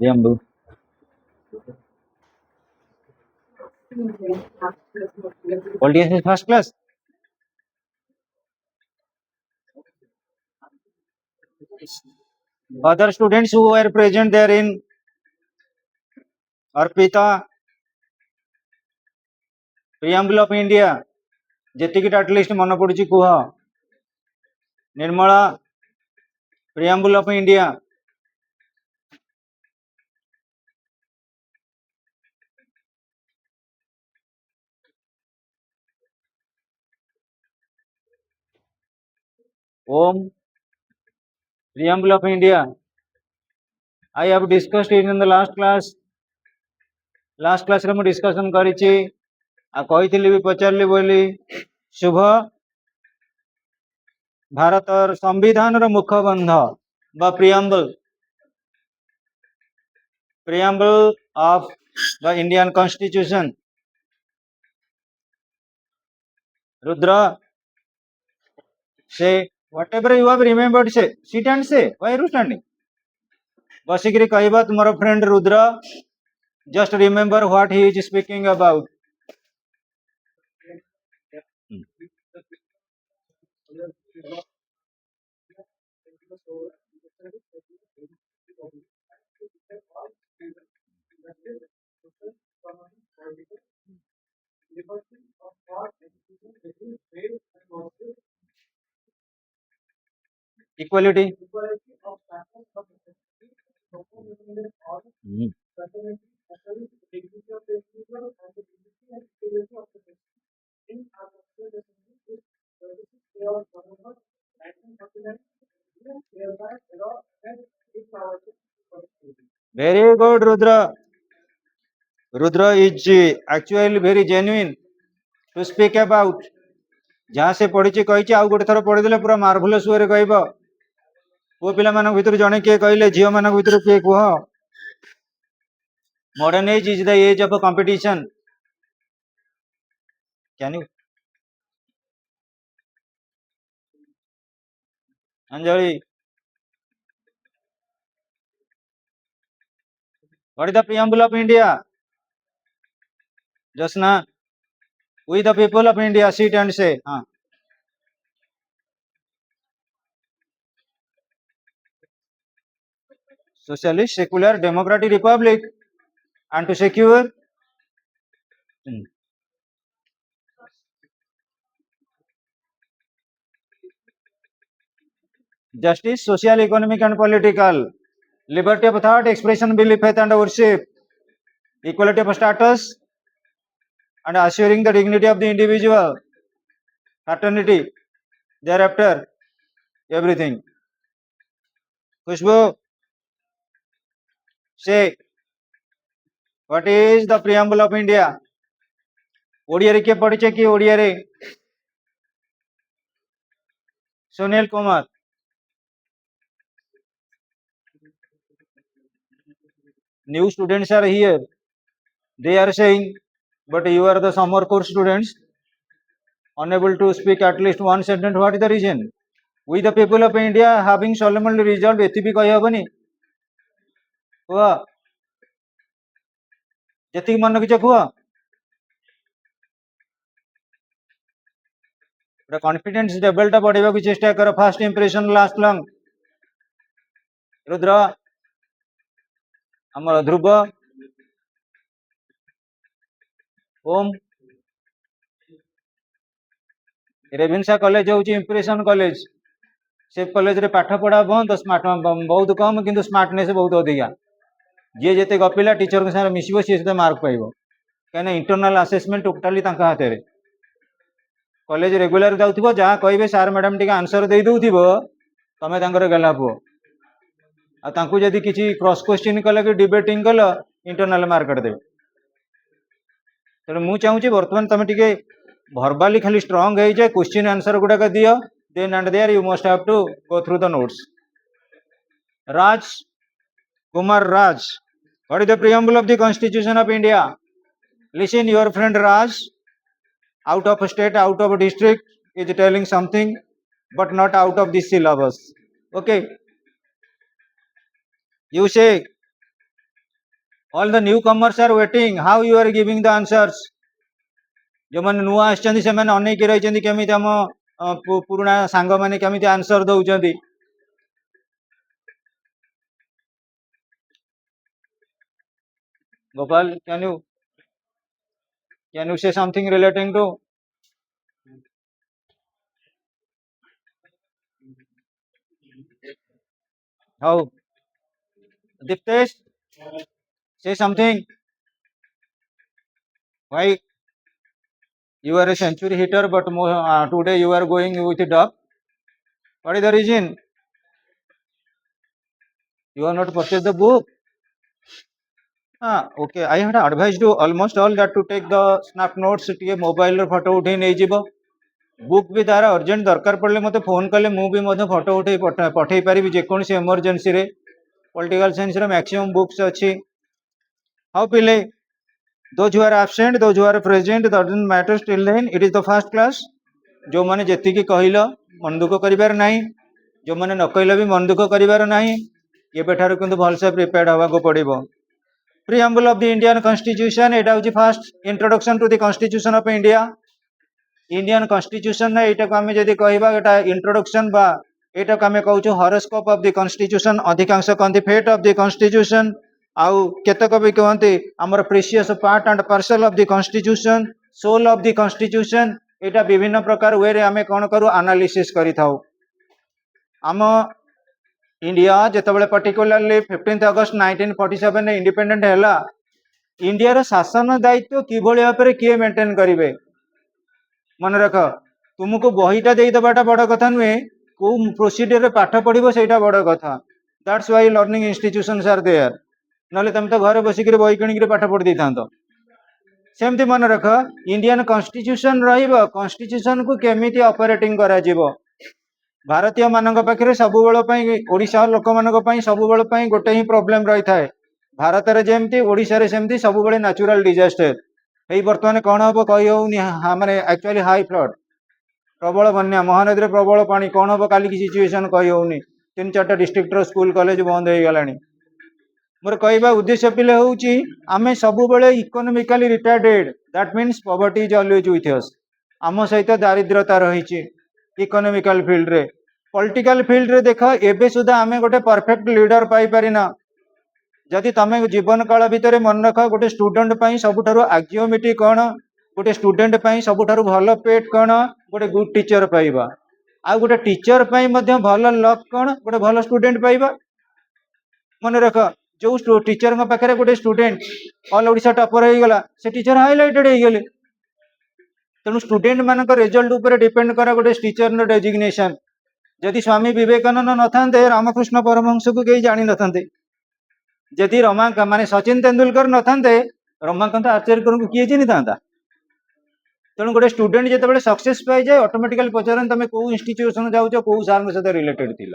Preamble. Audience is first class. Other students who were present therein, Arpita, Preamble of India, ଯେତିକିଟା at least ମନେ ପଡୁଛି କୁହ। Nirmala, Preamble of India. Om, Preamble of India. I have discussed it in the last class. Last class रे ମୁଁ discussion କରିଛି। ଆଉ କହିଥିଲି ବି ପଚାରିଲି ବୋଲି ଶୁଭ ଭାରତର ସମ୍ବିଧାନର ମୁଖବନ୍ଧ ବା preamble of the Indian Constitution. Rudra, say whatever you have remembered, say sit and say. Why are you standing? बसिकरी कहबा तुम्हारा friend Rudra, just remember what he is speaking about. Equality. Very good, Rudra. Rudra is actually very genuine to speak about. जहाँ से पढ़ी कही आउ गोटे थर पढ़ीदे पूरा मार्भलस वे कह पुओ पिला भर जड़े किए कहले झील मान भर किए कह modern age is the age of competition. Can you Anjali what is the preamble of India? Jasna we the people of India sit and say हाँ socialist, secular, democratic republic and to secure justice, social, economic and political, liberty of thought, expression, belief, faith and worship, equality of status and assuring the dignity of the individual, fraternity, thereafter everything. Khushbu, say what is the preamble of India? Odia रे के पढ़िछे कि ओडिया रे? Sunil Kumar, new students are here, they are saying but you are the summer course students unable to speak at least one sentence. What is the reason? We the people of India having solemnly resolved एति भी कहि हबनी हुआ जति मन किछ हुआ confidence level टा बढ़ेबा को चेष्टा कर। First impression last long. Rudra, हमर ध्रुव, ओम, रेवेन्सा कॉलेज हूँ इंप्रेशन कॉलेज। से कॉलेज रे पाठ पढ़ा बंद, स्मार्ट बहुत कम किंतु स्मार्टनेस बहुत अधिका। जी जिते गपिला टीचर के साथ मिसब सी मार्क पाइब कहीं इंटरनाल आसेसमेंट टोटाली हाथ में। कॉलेज रेगुलर जाऊ जहाँ कहे सार मैडम टी आंसर दे दौ तमें गेला पुओ आदि किसी क्रॉस क्वेश्चन कल कि डिबेटिंग कल इंटरनाल मार्क काटदेवे। तेणु मुझे चाहूँगी बर्तमान तुम टे भर्बाली खाली स्ट्रंग हो जाए क्वेश्चन आंसर गुड़ाक दियो then and there you must have to go through the notes. Raj Kumar Raj, what is the preamble of the constitution of India? Listen your friend Raj out of state, out of district is telling something but not out of this syllabus. Okay, you say All the newcomers are waiting. How you are giving the answers? जो मैंने नुआ आछंती से मैंने अनेक रही केमिति हम पुराना सांग माने केमिति answer दउचंती. Gopal, can you say something relating to how Diptesh, say something. Why you are a century hitter, but today you are going with a duck? What is the reason? You are not purchased the book. Okay. I had advised you almost all that to take the snap notes टे mobile photo उठे नहीं जीव. Book भी तार urgent दरकार पड़े मत phone कले मुझे फोटो उठे पठे पारि जेकोसी एमरजेंसी रे. पॉलिटिकल साइंस रे मैक्सिमम बुक्स अच्छी. हाउ पिले those who are absent, those who are present, doesn't matter still then it is the first class. जो मैंने जेति की कहिलो मन दुख करिवार नाही, जो मैंने न कहिलो भी मन दुख करिवार नाही. एबे ठारु किंतु भलसे प्रिपेयर्ड हवा को पड़िबो. Preamble of the Indian Constitution, it is the first introduction to the Constitution of India. Indian Constitution ना एटा को आमे जदि कहिबा एटा इंट्रोडक्शन बा एटा को आमे कहउछु हॉरोस्कोप ऑफ द कॉन्स्टिट्यूशन. अधिकांश कहंती फेट ऑफ द कॉन्स्टिट्यूशन. आउ केतक भी कहंती हमर precious part and parcel of the constitution, soul of the constitution. एटा विभिन्न प्रकार वे रे आमे कोन करू एनालिसिस करि थाउ. आम इंडिया जेतबेले पर्टिकुलरली 15 अगस्त 1947 ने इंडिपेंडेंट हैला. इंडिया रो शासन दायित्व किभଳି भाबरे किए मेंटेन करिवे. मन रख तुमको बहीटा दे दबाटा बड़ कथा नुहे, को प्रोसीजर रे पाठ पढ़िबो सेटा बड़ कथा. That's why learning institutions are there. नले तुम तो घर बसिक बही किणिक पाठ पढ़ी देथांत. सेमती मन रख इंडियन कॉन्स्टिट्यूशन रहिबो. कॉन्स्टिट्यूशन को केमिति ऑपरेटिंग करा जीवो. भारतीय मानक पाखे सब बेल ओडिशा लोक मान सब बेल गोटे ही प्रोब्लेम रही थाए. भारत रे जेमती ओडिशा रे सेमती सब बेले नेचुरल डिजास्टर. यही बर्तमान कौन हम कही माने एक्चुअली हाई फ्लड, प्रबल बन्या, महानदी रे प्रबल पानी. कौन हम काली की सिचुएशन कही होनी. 3-4 डिस्ट्रिक्ट रो स्कूल कॉलेज बंद हो गलानी. मोर कहवा उद्देश्य पिले होउची आमे सब बेले economically retarded. That means poverty is always with us. आम सहित दारिद्रता रही इकोनॉमिकल फील्ड रे. पॉलिटिकल फील्ड रे देख एबे सुधा आमे गोटे परफेक्ट लीडर पाई परिना. जदि तमे जीवन काल भितर मन रख गोटे स्टूडेंट पाई सबुठारु आक्जियोमिटी कौन, गोटे स्टूडेंट पाई सबुठारु भल पेट कौन, गोटे गुड टीचर पाइबा. आ गोटे टीचर पाई मध्य भल लक कौन, गोटे भल स्टूडेंट पाइबा. मन रख जो टीचर पाखे गोटे स्टूडेंट ऑल ओडिशा टॉपर हो गला, से टीचर हाइलाइटेड हो गले. तेणु स्टूडेंट मान रिजल्ट उपर डिपेंड करा गोटे टीचर डेजिग्नेशन. जदि स्वामी विवेकानंद न था रामकृष्ण परमहंस को कहीं जानी न था. जदि रमाकांत माने सचिन तेंदुलकर न था रमाकांत आचार्य को किए चिन्ह था. तेणु गोटे स्टूडेंट जो सक्सेस पाई जाए ऑटोमेटिकली पचार तुम कौ इंस्टीट्यूशन जाऊँ कौ सार सहित रिलेटेड थी.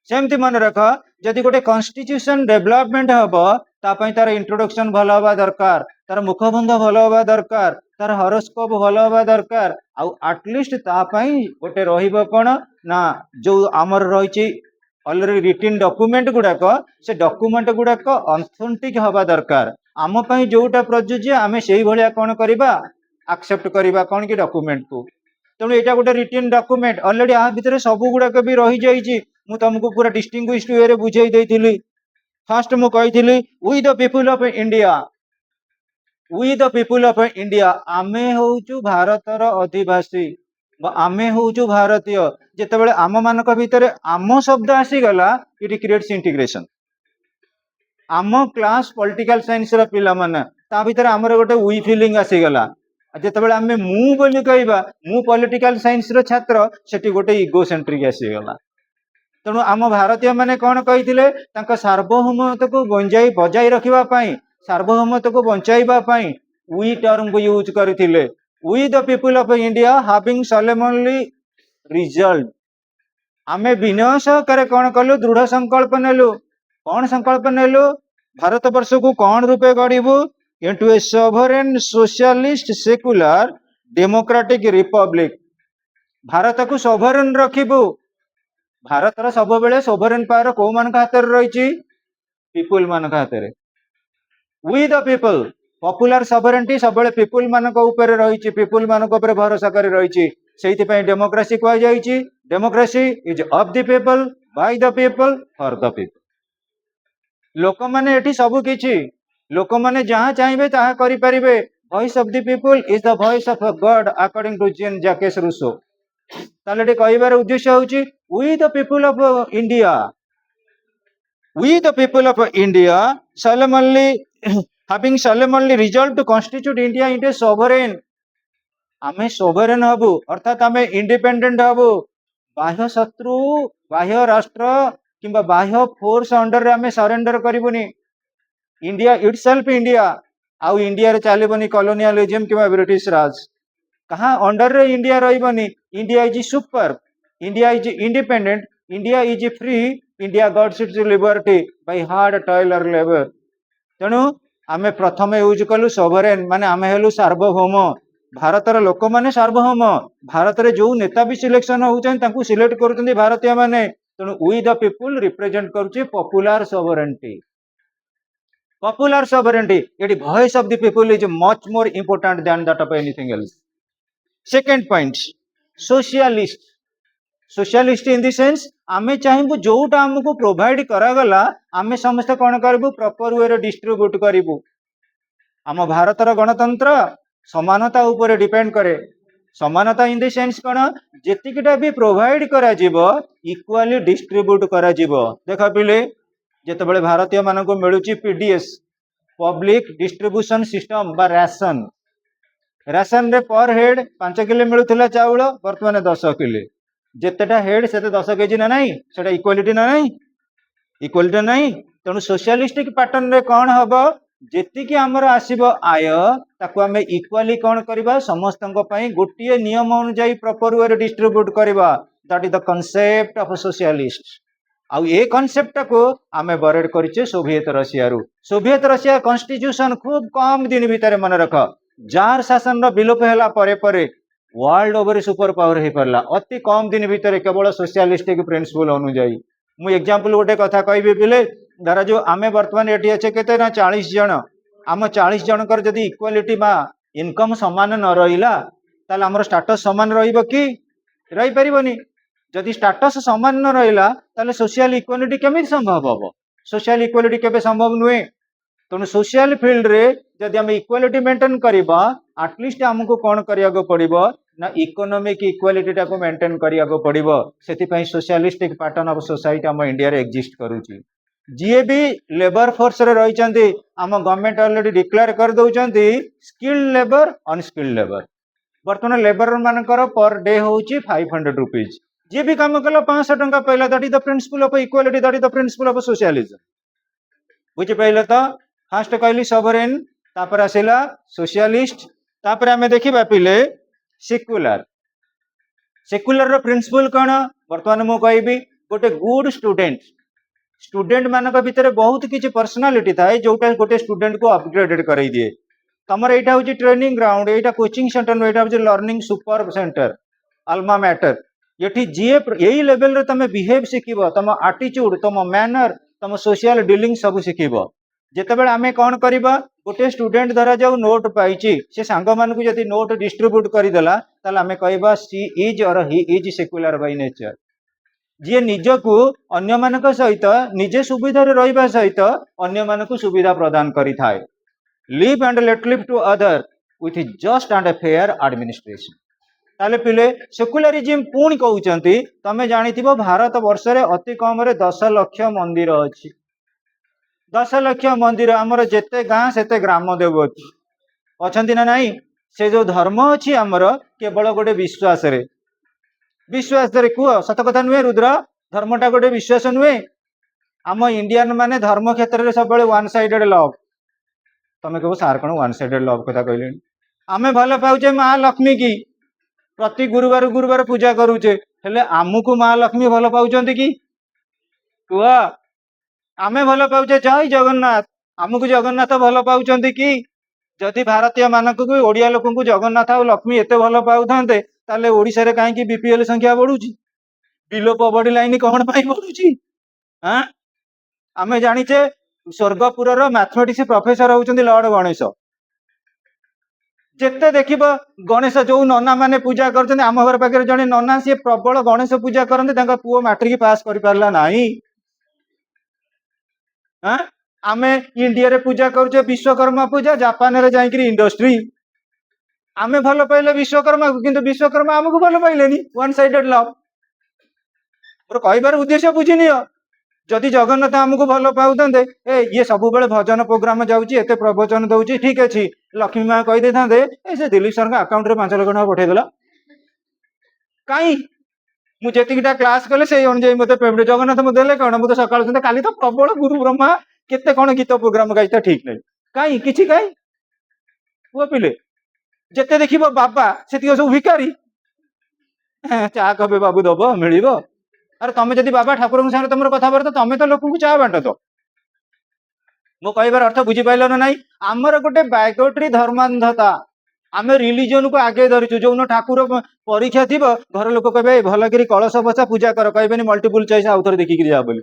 सेमती मन रख जदि गोटे कॉन्स्टिट्यूशन डेवलपमेंट हम तापाई तार इंट्रोडक्शन भल हवा दरकार, तार मुखबंध भल हवा दरकार, तार हॉरोस्कोप भल हवा दरकार. आउ एटलिस्ट तापाई गोटे रहिबो कोन ना जो आमर रही ऑलरेडी रिटन डॉक्यूमेंट गुड़ाक से डॉक्यूमेंट गुड़ाक ऑथेंटिक हवा दरकार. आम पई जोटा प्रयोज्य आमे सेही भलिया कोन करिबा एक्सेप्ट करिबा कोन कि डॉक्यूमेंट को. तेणु यहाँ गोटे रिटन डॉक्यूमेंट ऑलरेडी आ भितर सब गुड़ाक भी रही जाइए. मु तुमको पूरा डिस्टिंग्विश्ड वे रे बुझाई देइथिली. फर्स्ट मु कहिथिली we the people of India, we the people of India. आमे होउचु भारतर अधिवासी, आमे होउचु भारतीय. जेतेबेले आम मानक भितर आम शब्द आसीगला इट क्रिएट्स इंटीग्रेशन. आम क्लास पॉलिटिकल साइंस रो पिला माने ता भितर हमर गोटे वी फीलिंग आसीगला. जेतेबेले आमे मु बोली कहबा मु पॉलिटिकल साइंस रो छात्र सेठी गोटे इगो सेंट्रिक आसीगला. तेणु आम भारतीय माने कौन कही सार्वभौमत्व को बजाई रखापी, सार्वभौमत्व को बचाई वी टर्म को यूज करते. We the people of India having solemnly resolved. आमे विनय सहकारे कौन कलु दृढ़ संकल्प नेलु. कौन संकल्प नेलु? भारत वर्ष को कौन रूपे गढ़ू into a sovereign socialist secular democratic republic. Bharat को सॉवरेन रखिबु. भारत सब बेले सोवरेन पावर कौ मान हाथ रही पीपुल मान हाथ. We the people popular sovereignty सब पीपुल मानक ऊपर रही पीपुल मानक ऊपर भरोसा कर रही से डेमोक्रेसी कहुई democracy is of the people by the people for the people लोक मैंने एठी सब किछि लोक मैंने जहाँ चाहिए ताहा करि परिबे voice of the people is the voice of God according to Jean Jacques Rousseau ताले कहबार उद्देश्य होची we the people of India we the people of India solemnly having solemnly resolved to constitute India into a sovereign आमे sovereign हबु अर्थात आमे independent हबु बाह्य शत्रु बाह्य राष्ट्र किंबा बाह्य फोर्स अंडर रे आमे सरेंडर करिबुनी इंडिया इटसेल्फ इंडिया आउ इंडिया रे चलीबनी कॉलोनियलिज्म किंबा ब्रिटिश राज कहाँ अंडर रे इंडिया रहिबनी India is super India is independent India is free India God's its liberty by hard toil और लेबर तेणु आमे प्रथम यूज कलु सोवरेन माने आमे हेलु सार्वभौम भारतर लोक माने सार्वभौम भारत रे जो नेता भी सिलेक्शन होउछन तांकू सिलेक्ट करूछन भारतीय माने तेणु वी द पीपल रिप्रेजेंट करूची popular sovereignty it voice of the people is much more important than that of anything else second point socialist in the sense आमे चाहिबु जोटा हमको प्रोवाइड करागला आमे समस्त कोन करबु प्रॉपर वे रे डिस्ट्रीब्यूट करबु आम भारतर गणतंत्र समानता ऊपर डिपेंड करे समानता इन द सेंस कोन जेतिकिटा भी प्रोवाइड करा जीवो इक्वाली डिस्ट्रीब्यूट करा जीवो देख पिले जेतेबेले भारतीय मानको मिलुची पीडीएस पब्लिक डिस्ट्रीब्यूशन सिस्टम बा राशन राशन रे पर हेड 5 किलो मिलुथिला चाउल वर्तमान 10 किलो जेतेटा हेड सेते 10 केजी ना नहीं सेटा इक्वालिटी ना नहीं तेणु सोशलिस्टिक पैटर्न रे कौन हबो जेतिकी आमर आसीबो आय ताकू आमे इक्वाली कौन करबा समस्तंक पई गोटिए नियम अनुसार प्रॉपर वे डिस्ट्रीब्यूट करबा that is the concept of socialist आउ ए कांसेप्ट को आमे बरेड करिचे सोवियत रशिया कॉन्स्टिट्यूशन खूब कम दिन भीतर मन रख जार शासन रो विलोप हैला परे वर्ल्ड ओवर सुपर पावर हो पारा अति कम दिन भीतर केवल सोशलिस्टिक प्रिंसिपल अनुजाई मु एग्जांपल गोटे कथा कहबी पिले धर जो आमे वर्तमान एटी अच्छे केते ना 40 जन आम 40 जनकर जदि इक्वालिटी बा इनकम समान न रहिला ताले हमर स्टेटस समान रहिबो कि रहि परिबोनी जदि स्टेटस समान न रहिला ताले सोशल इक्वालिटी केमिति संभव हबो सोशल इक्वालिटी केबे संभव नुहे तेणु सोशल फील्ड रे जदि आम इक्वालिटी मेंटेन करबा एटलिस्ट हमको कौन करिया पड़िबो ना इकोनॉमिक इक्वालिटी टाको मेंटेन करिया पड़िबो सेति पई सोशलिस्टिक पैटर्न ऑफ सोसाइटी हम इंडिया रे एग्जिस्ट करूची जीए भी लेबर फोर्स रे रहिचंती हम गवर्नमेंट ऑलरेडी डिक्लेयर कर दउचंती स्किल्ड लेबर अनस्किल्ड लेबर वर्तमान लेबर मानकर पर डे होची 500 रुपीस जे भी काम कला 500 टंका पहला that is the principle of equality that is the principle of socialism बुझ पहले तो फर्स्ट कहली सोवरेन तापर आसिला सोशलिस्ट तापर हमें देखिबा पिले सेक्युलर रो प्रिंसिपल कौन वर्तमान मु कहबी गोटे गुड स्टूडेंट मानक भितर बहुत किछि पर्सनालिटी थाए जोटा गोटे स्टूडेंट को अपग्रेडेड करई दिए तमर एटा होची ट्रेनिंग ग्राउंड एटा कोचिंग सेंटर एटा होची learning super centre alma mater येठी जीए यही लेवल रे तमे बिहेव सिखिबो तम एटीट्यूड तम मैनर तम सोशल डीलिंग सब सिखिबो जेतेबेले आमे कौन करिबा गोटे स्टूडेंट धरा जाऊ नोट पाइची से सांग मानकु जदि नोट डिस्ट्रीब्यूट करिदेला ताले आमे कहबा सी इज और he is secular by nature जी निजकू अन्य मानक सहित निजे सुविधा रे रहिबा सहित अन्य मानकु सुविधा प्रदान करि थाए live and let live to other with just and fair administration ताले पिले सेक्युलरिज्म पुणी कहउचंती तमे जानिथिबो भारत वर्ष रे अति कम रे 10 लाख मंदिर अछि 10 लाख मंदिर आमर जेते गाँ सेते ग्राम देवती अच्छा ना नहीं से जो धर्म अच्छी आमर केवल गोटे विश्वास रे कह सत कथा नुहे रुद्र धर्मटा गोटे विश्वास नुहे आम इंडियन माने धर्म क्षेत्र में सब वन साइडेड लव तमें कह सार कौन वन साइडेड लव कथा कहले आमे भल पाऊे महालक्ष्मी की प्रति गुरुवार पूजा करूचे हेले आमको महालक्ष्मी भल पाउचंती कि कह आमे भल पाऊे जय जगन्नाथ आमको जगन्नाथ भल पाउचंती कि जदि भारतीय मानक ओडिया लोक जगन्नाथ और लक्ष्मी एत भल पाऊे ताले ओडिशा रे कहीं बीपीएल संख्या बढ़ुची बिलो पवर्टी लाइन कौन पाई बढ़ुची हाँ आमे जानिचे Swargpur mathematics professor होउछन्ती Lord Ganesh. जेते देखिब गणेश जो नना माने पूजा करछन्ती आम घर पाखे जने नना सी प्रबल गणेश पूजा करते तांका पुओ मैट्रिक पास कर पारला नाही। हाँ आमे इंडिया रे पूजा करूचे विश्वकर्मा पूजा, जापान रे जाइकरी इंडस्ट्री। आमे भल पाइले विश्वकर्मा को, किंतु विश्वकर्मा हमको भल पाइलेनी। One sided love. मोर कहबार उद्देश्य बुझिनियो, जदि जगन्नाथ आमको भल पाउते ये सब बेले भजन प्रोग्राम जाऊँगी एत प्रवचन दौर ठीक अच्छे लक्ष्मी माँ कही था से दिलीप सर अकाउंट रे 5 लाख टका पठेदेल कहीं मुझेटा क्लास कले से अनुजाई मत पेमेंट जगन्नाथ मुझे देले कौन मुझे सकाल सुधा काली तो प्रबल गुरु ब्रह्मा केते कौन गीत प्रोग्राम गाई ठीक नहीं कहीं किसी कहीं पुआ पिले जिते देख बाबा से सब भिकारी चा कहे बाबू दब मिल अरे तुम जब बाबा ठाकुर सागर तुम कथबार्ता तुम तो लोक चा बांट तो मो कहबार अर्थ बुझीपाल ना ना आमर गोटे बायोट्री धर्मांधता आम रिलीजन को आगे धरीचु जो ठाकुर परीक्षा थी घर लोक कहे भल कि कलश बसा पूजा कर कहे मल्टीपुल चॉइस आउ थे देखिक जा बोली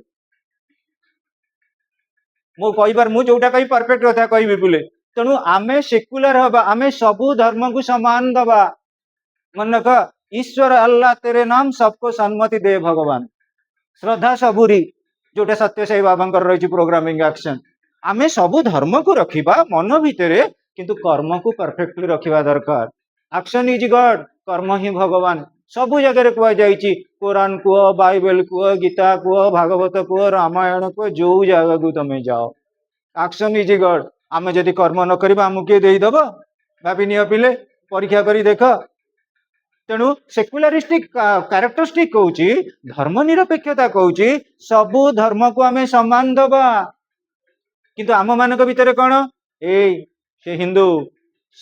मो कहबार मुझा कही परफेक्ट कथा कहि बुले तेणु आमे सेक्युलर हवा आमे सबू धर्म को समान दबा मन रख ईश्वर अल्लाह तेरे नाम सबको सन्मति दे भगवान श्रद्धा सबूरी जोटा सत्य साई बाबा रही प्रोग्रामिंग एक्शन आमे सबू धर्म को रखिबा मन भितर किंतु कर्म को परफेक्टली रखिबा दरकार एक्शन इज गॉड कर्म ही भगवान सबू जगह कह जाइए कुरान कुह बाइबल कुह गीता कुह भागवत कुह रामायण कुह जो जगह को तुम जाओ एक्शन इज गॉड आमे जदि कर्म न करिबा हमकु किए देइदब भाभी नियो पिले परीक्षा करी देख तेणु सेक्युलरिस्टिक कैरेक्टरिस्टिक कहूची धर्म निरपेक्षता कहूची सबू धर्म को आमे सम्मान दबा किंतु आम मान भितर कौन से हिंदू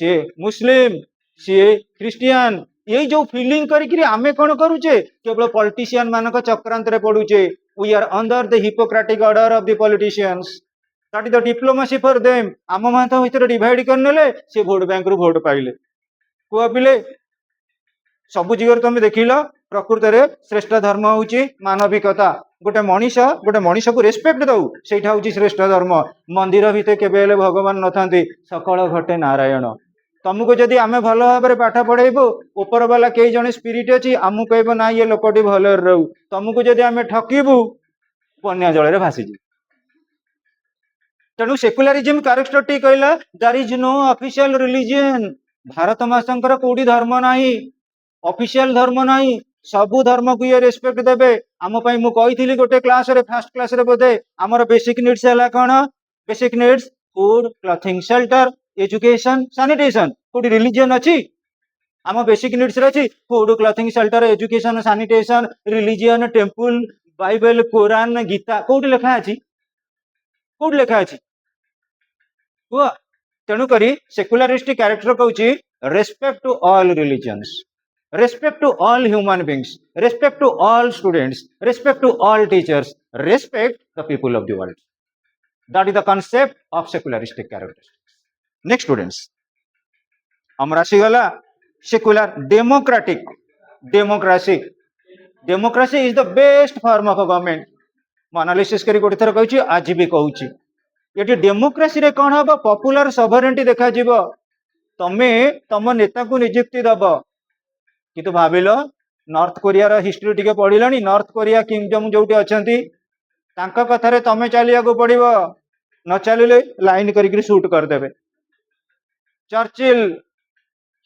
सी मुस्लिम सी ख्रिस्टियान ये जो फिलिंग करी आमे कौन करुचे केवल पॉलिटिशियन मानक चक्रांत रे पड़ुचे we are under the hypocritic order of the politicians that is the diplomacy for them आम मान भितर डिवाइड करनेले से वोट बैंक रु वोट पाइले कुआ पिले सबु जिगर तुम देखिल प्रकृत में श्रेष्ठ धर्म हूँ मानविकता गोटे मनीष को रेस्पेक्ट दऊ से श्रेष्ठ धर्म मंदिर भितर केवे भगवान न था सकल घटे नारायण तुमको जदि आम भल भाव में पाठ पढ़ेबू ऊपर वाला कई जन स्पिरिट अच्छी आमको कह ना ये लोकटी भल रहू तुमको जदि आम ठकीबू बन्या जल भासीजी तेणु सेक्युलरिज्म कैरेक्टरिस्टिक कहला there is no official religion Bharat मासंकर कोडी धर्म नाही ऑफिशियल धर्म नाही सबु धर्म को ये रेस्पेक्ट देबे आम पई मु कहिथिली गोटे क्लास रे फर्स्ट क्लास रे बोधे हमर बेसिक नीड्स हला कोन basic needs food clothing shelter education sanitation कोडी रिलीजन अछि आम बेसिक नीड्स रे अछि food clothing shelter education sanitation religion temple Bible Quran Gita कोडी लिखा अछि कोडी लिखा अछि वो तेणु करी सेक्युलरिस्टिक कैरेक्टर कहूची respect to all religions respect to all human beings, respect to all students, respect to all teachers, respect the people of the world. That is the concept of secularistic characteristics. Next students, amrasi gala secular democratic democracy. Democracy is the best form of a government. Analysis करी गोटे थर कहूची आज भी कहूची ये democracy रे कौन हम popular sovereignty देखा जीव तमे तम नेता को नियुक्ति दब किंतु भाविल नॉर्थ कोरिया रो हिस्ट्री टिके पढ़िलानी नॉर्थ कोरिया किंगडम जोटी अछंती तांका कथारे तमे चलिया को पड़िबो न चलिले लाइन करिक शूट कर देबे चर्चिल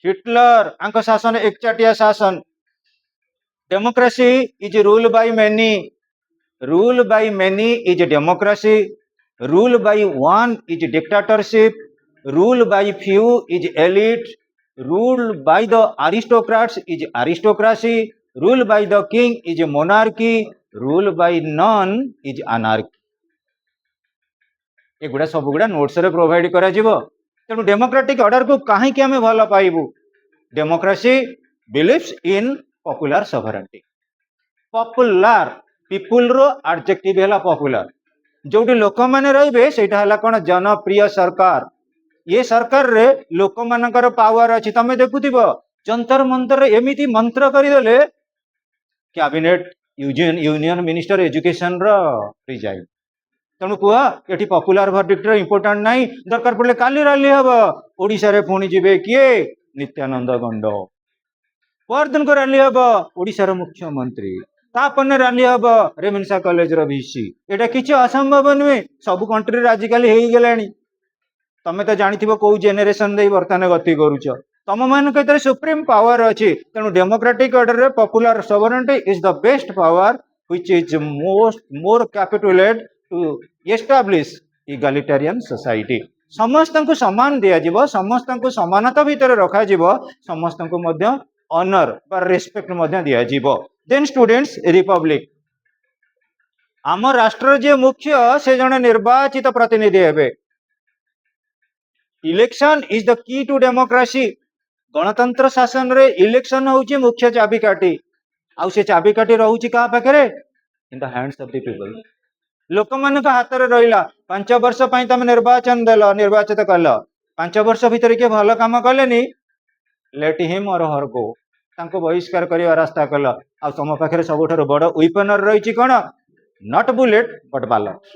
हिटलर आंक शासन एकचाटिया शासन democracy is rule by many is democracy rule by one is dictatorship rule by few is elite ruled by the aristocrats is aristocracy, ruled by the king is monarchy, ruled by none is anarchy. एगुड़ा सब गुड़ा notes रे provide करा जीवो तेणु democratic order को कहीं के हमें भल पाइबू democracy believes in popular sovereignty popular people रो एडजेक्टिव हैला पॉपुलर जोटी लोक माने रहिबे सेटा हैला कोन जनप्रिय सरकार ये सरकार रे लोक मानकर पावर अच्छी तमे देखुथिबो जंतर मंतर एमिति मंत्र करिदेले कैबिनेट यूनियन मिनिस्टर एजुकेशन रो रिजाइन तेणु कह ये पपुलार भर्डिक्ट इंपोर्टाट नहीं दरकार पड़े काली रैली हम ओडिशा रे पुणी जीवे किए नित्यानंद गंड परदिन को रैली हम ओडिशार मुख्यमंत्री तापन रैली हम रेवेन्सा कॉलेज रो वीसी एटा किसी असंभव नुहे सब कंट्री आजिकल हो गला तमें तो जानी कौ जेनेरेशन दे बर्तमान गति करुच तम मान सुप्रीम पावर अच्छी तेणु डेमोक्रेटिक ऑर्डर रे popular sovereignty is the best power which is more capitulate to establish egalitarian society समस्त को समान दिया समस्त को समानता भितर रखा समस्त को ऑनर बा रेस्पेक्ट दिया देन स्टूडेंट्स रिपब्लिक आम राष्ट्र जे मुख्य से जने निर्वाचित प्रतिनिधि हेबे election is the key to democracy गणतंत्र शासन रे इलेक्शन होची मुख्य चाबिकाठी आउ से चाबिकाठी रहउची का पाखरे in the hands of the people लोक मान हाथ में रहा 5 वर्ष तुम निर्वाचन देल निर्वाचित कल 5 वर्ष भितर किए भल कम कले लेट हिम और हर गो तांको बहिष्कार करने रास्ता कल आ तुम पाखे सबुठ बड़ वेपनर रही कौन not bullet but ballot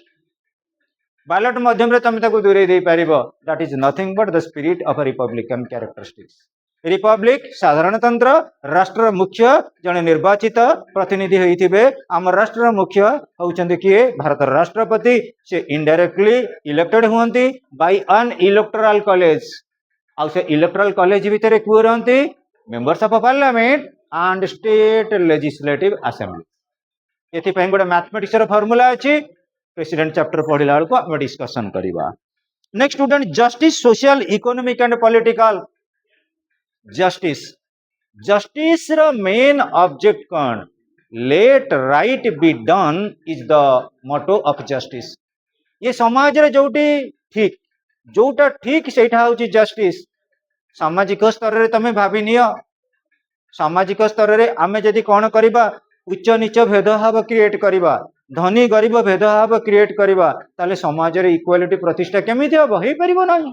ballot मध्यम तुम दूरे दे पार that is nothing but the spirit of republican characteristics republic साधारणतंत्र राष्ट्र मुख्य जने निर्वाचित प्रतिनिधि होइथिबे आम राष्ट्र मुख्य होउचंदी किए भारत राष्ट्रपति से इनडायरेक्टली इलेक्टेड हुअंती बाय एन इलेक्टोरल कॉलेज आउ से इलेक्टोरल कॉलेज भितर किए रहंती members of parliament and state legislative assembly एथि पय गोटे मैथमेटिक्स रो फार्मूला अछि प्रेसिडेंट चैप्टर पढ़िला बेलको हम डिस्कशन करबा next student justice social economic and political justice justice रो मेन ऑब्जेक्ट कौन let right be done is the motto of justice ये समाज रे जोटी ठीक जोटा ठीक सेठा होची जस्टिस सामाजिक स्तर रे तमे भाबी नियो सामाजिक स्तर रे आमे जदी कोन करिबा उच्च नीच भेदभाव क्रिएट करिबा धनी गरीब भेदभाव क्रिएट करिबा ताले समाज रे इक्वालिटी प्रतिष्ठा केमिति हो होई परिबो नाही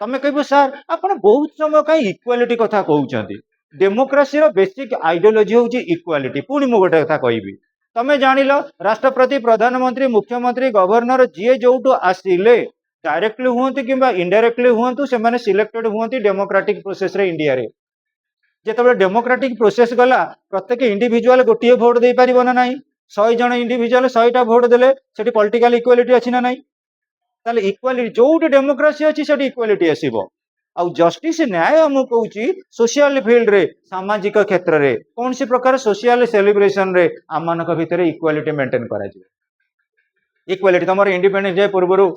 तमे कहबो सर आपण बहुत समय कहीं इक्वालिटी कथा कहउचंती डेमोक्रेसी रो बेसिक आइडियोलॉजी होची इक्वालिटी पुणी मु गोटे कथा कहबी तमे जानिलो राष्ट्रपति प्रधानमंत्री मुख्यमंत्री गवर्नर जीए जोटू आसिले डायरेक्टली हुअंती किंबा इनडायरेक्टली हुअंतु से माने सिलेक्टेड हुअंती डेमोक्रेटिक प्रोसेस रे इंडिया रे जेतबे डेमोक्रेटिक प्रोसेस गला प्रत्येक इंडिविजुअल गोटिए भोट दे परिबो ना नाही 100 जन इंडिविजुअल 100टा भोट देले सेठी पॉलिटिकल इक्वालिटी अछि ना नाही ताले इक्वालिटी जोटी डेमोक्रेसी अछि सेठी इक्वालिटी आसीबो आउ जस्टिस न्याय हम कहूची सोशल फील्ड रे सामाजिक क्षेत्र रे कौन सी प्रकार सोशल सेलिब्रेशन रे आम मानक भितर इक्वालिटी मेंटेन करा जिवो इक्वालिटी तमर इंडिपेंडेंस डे पूर्वरु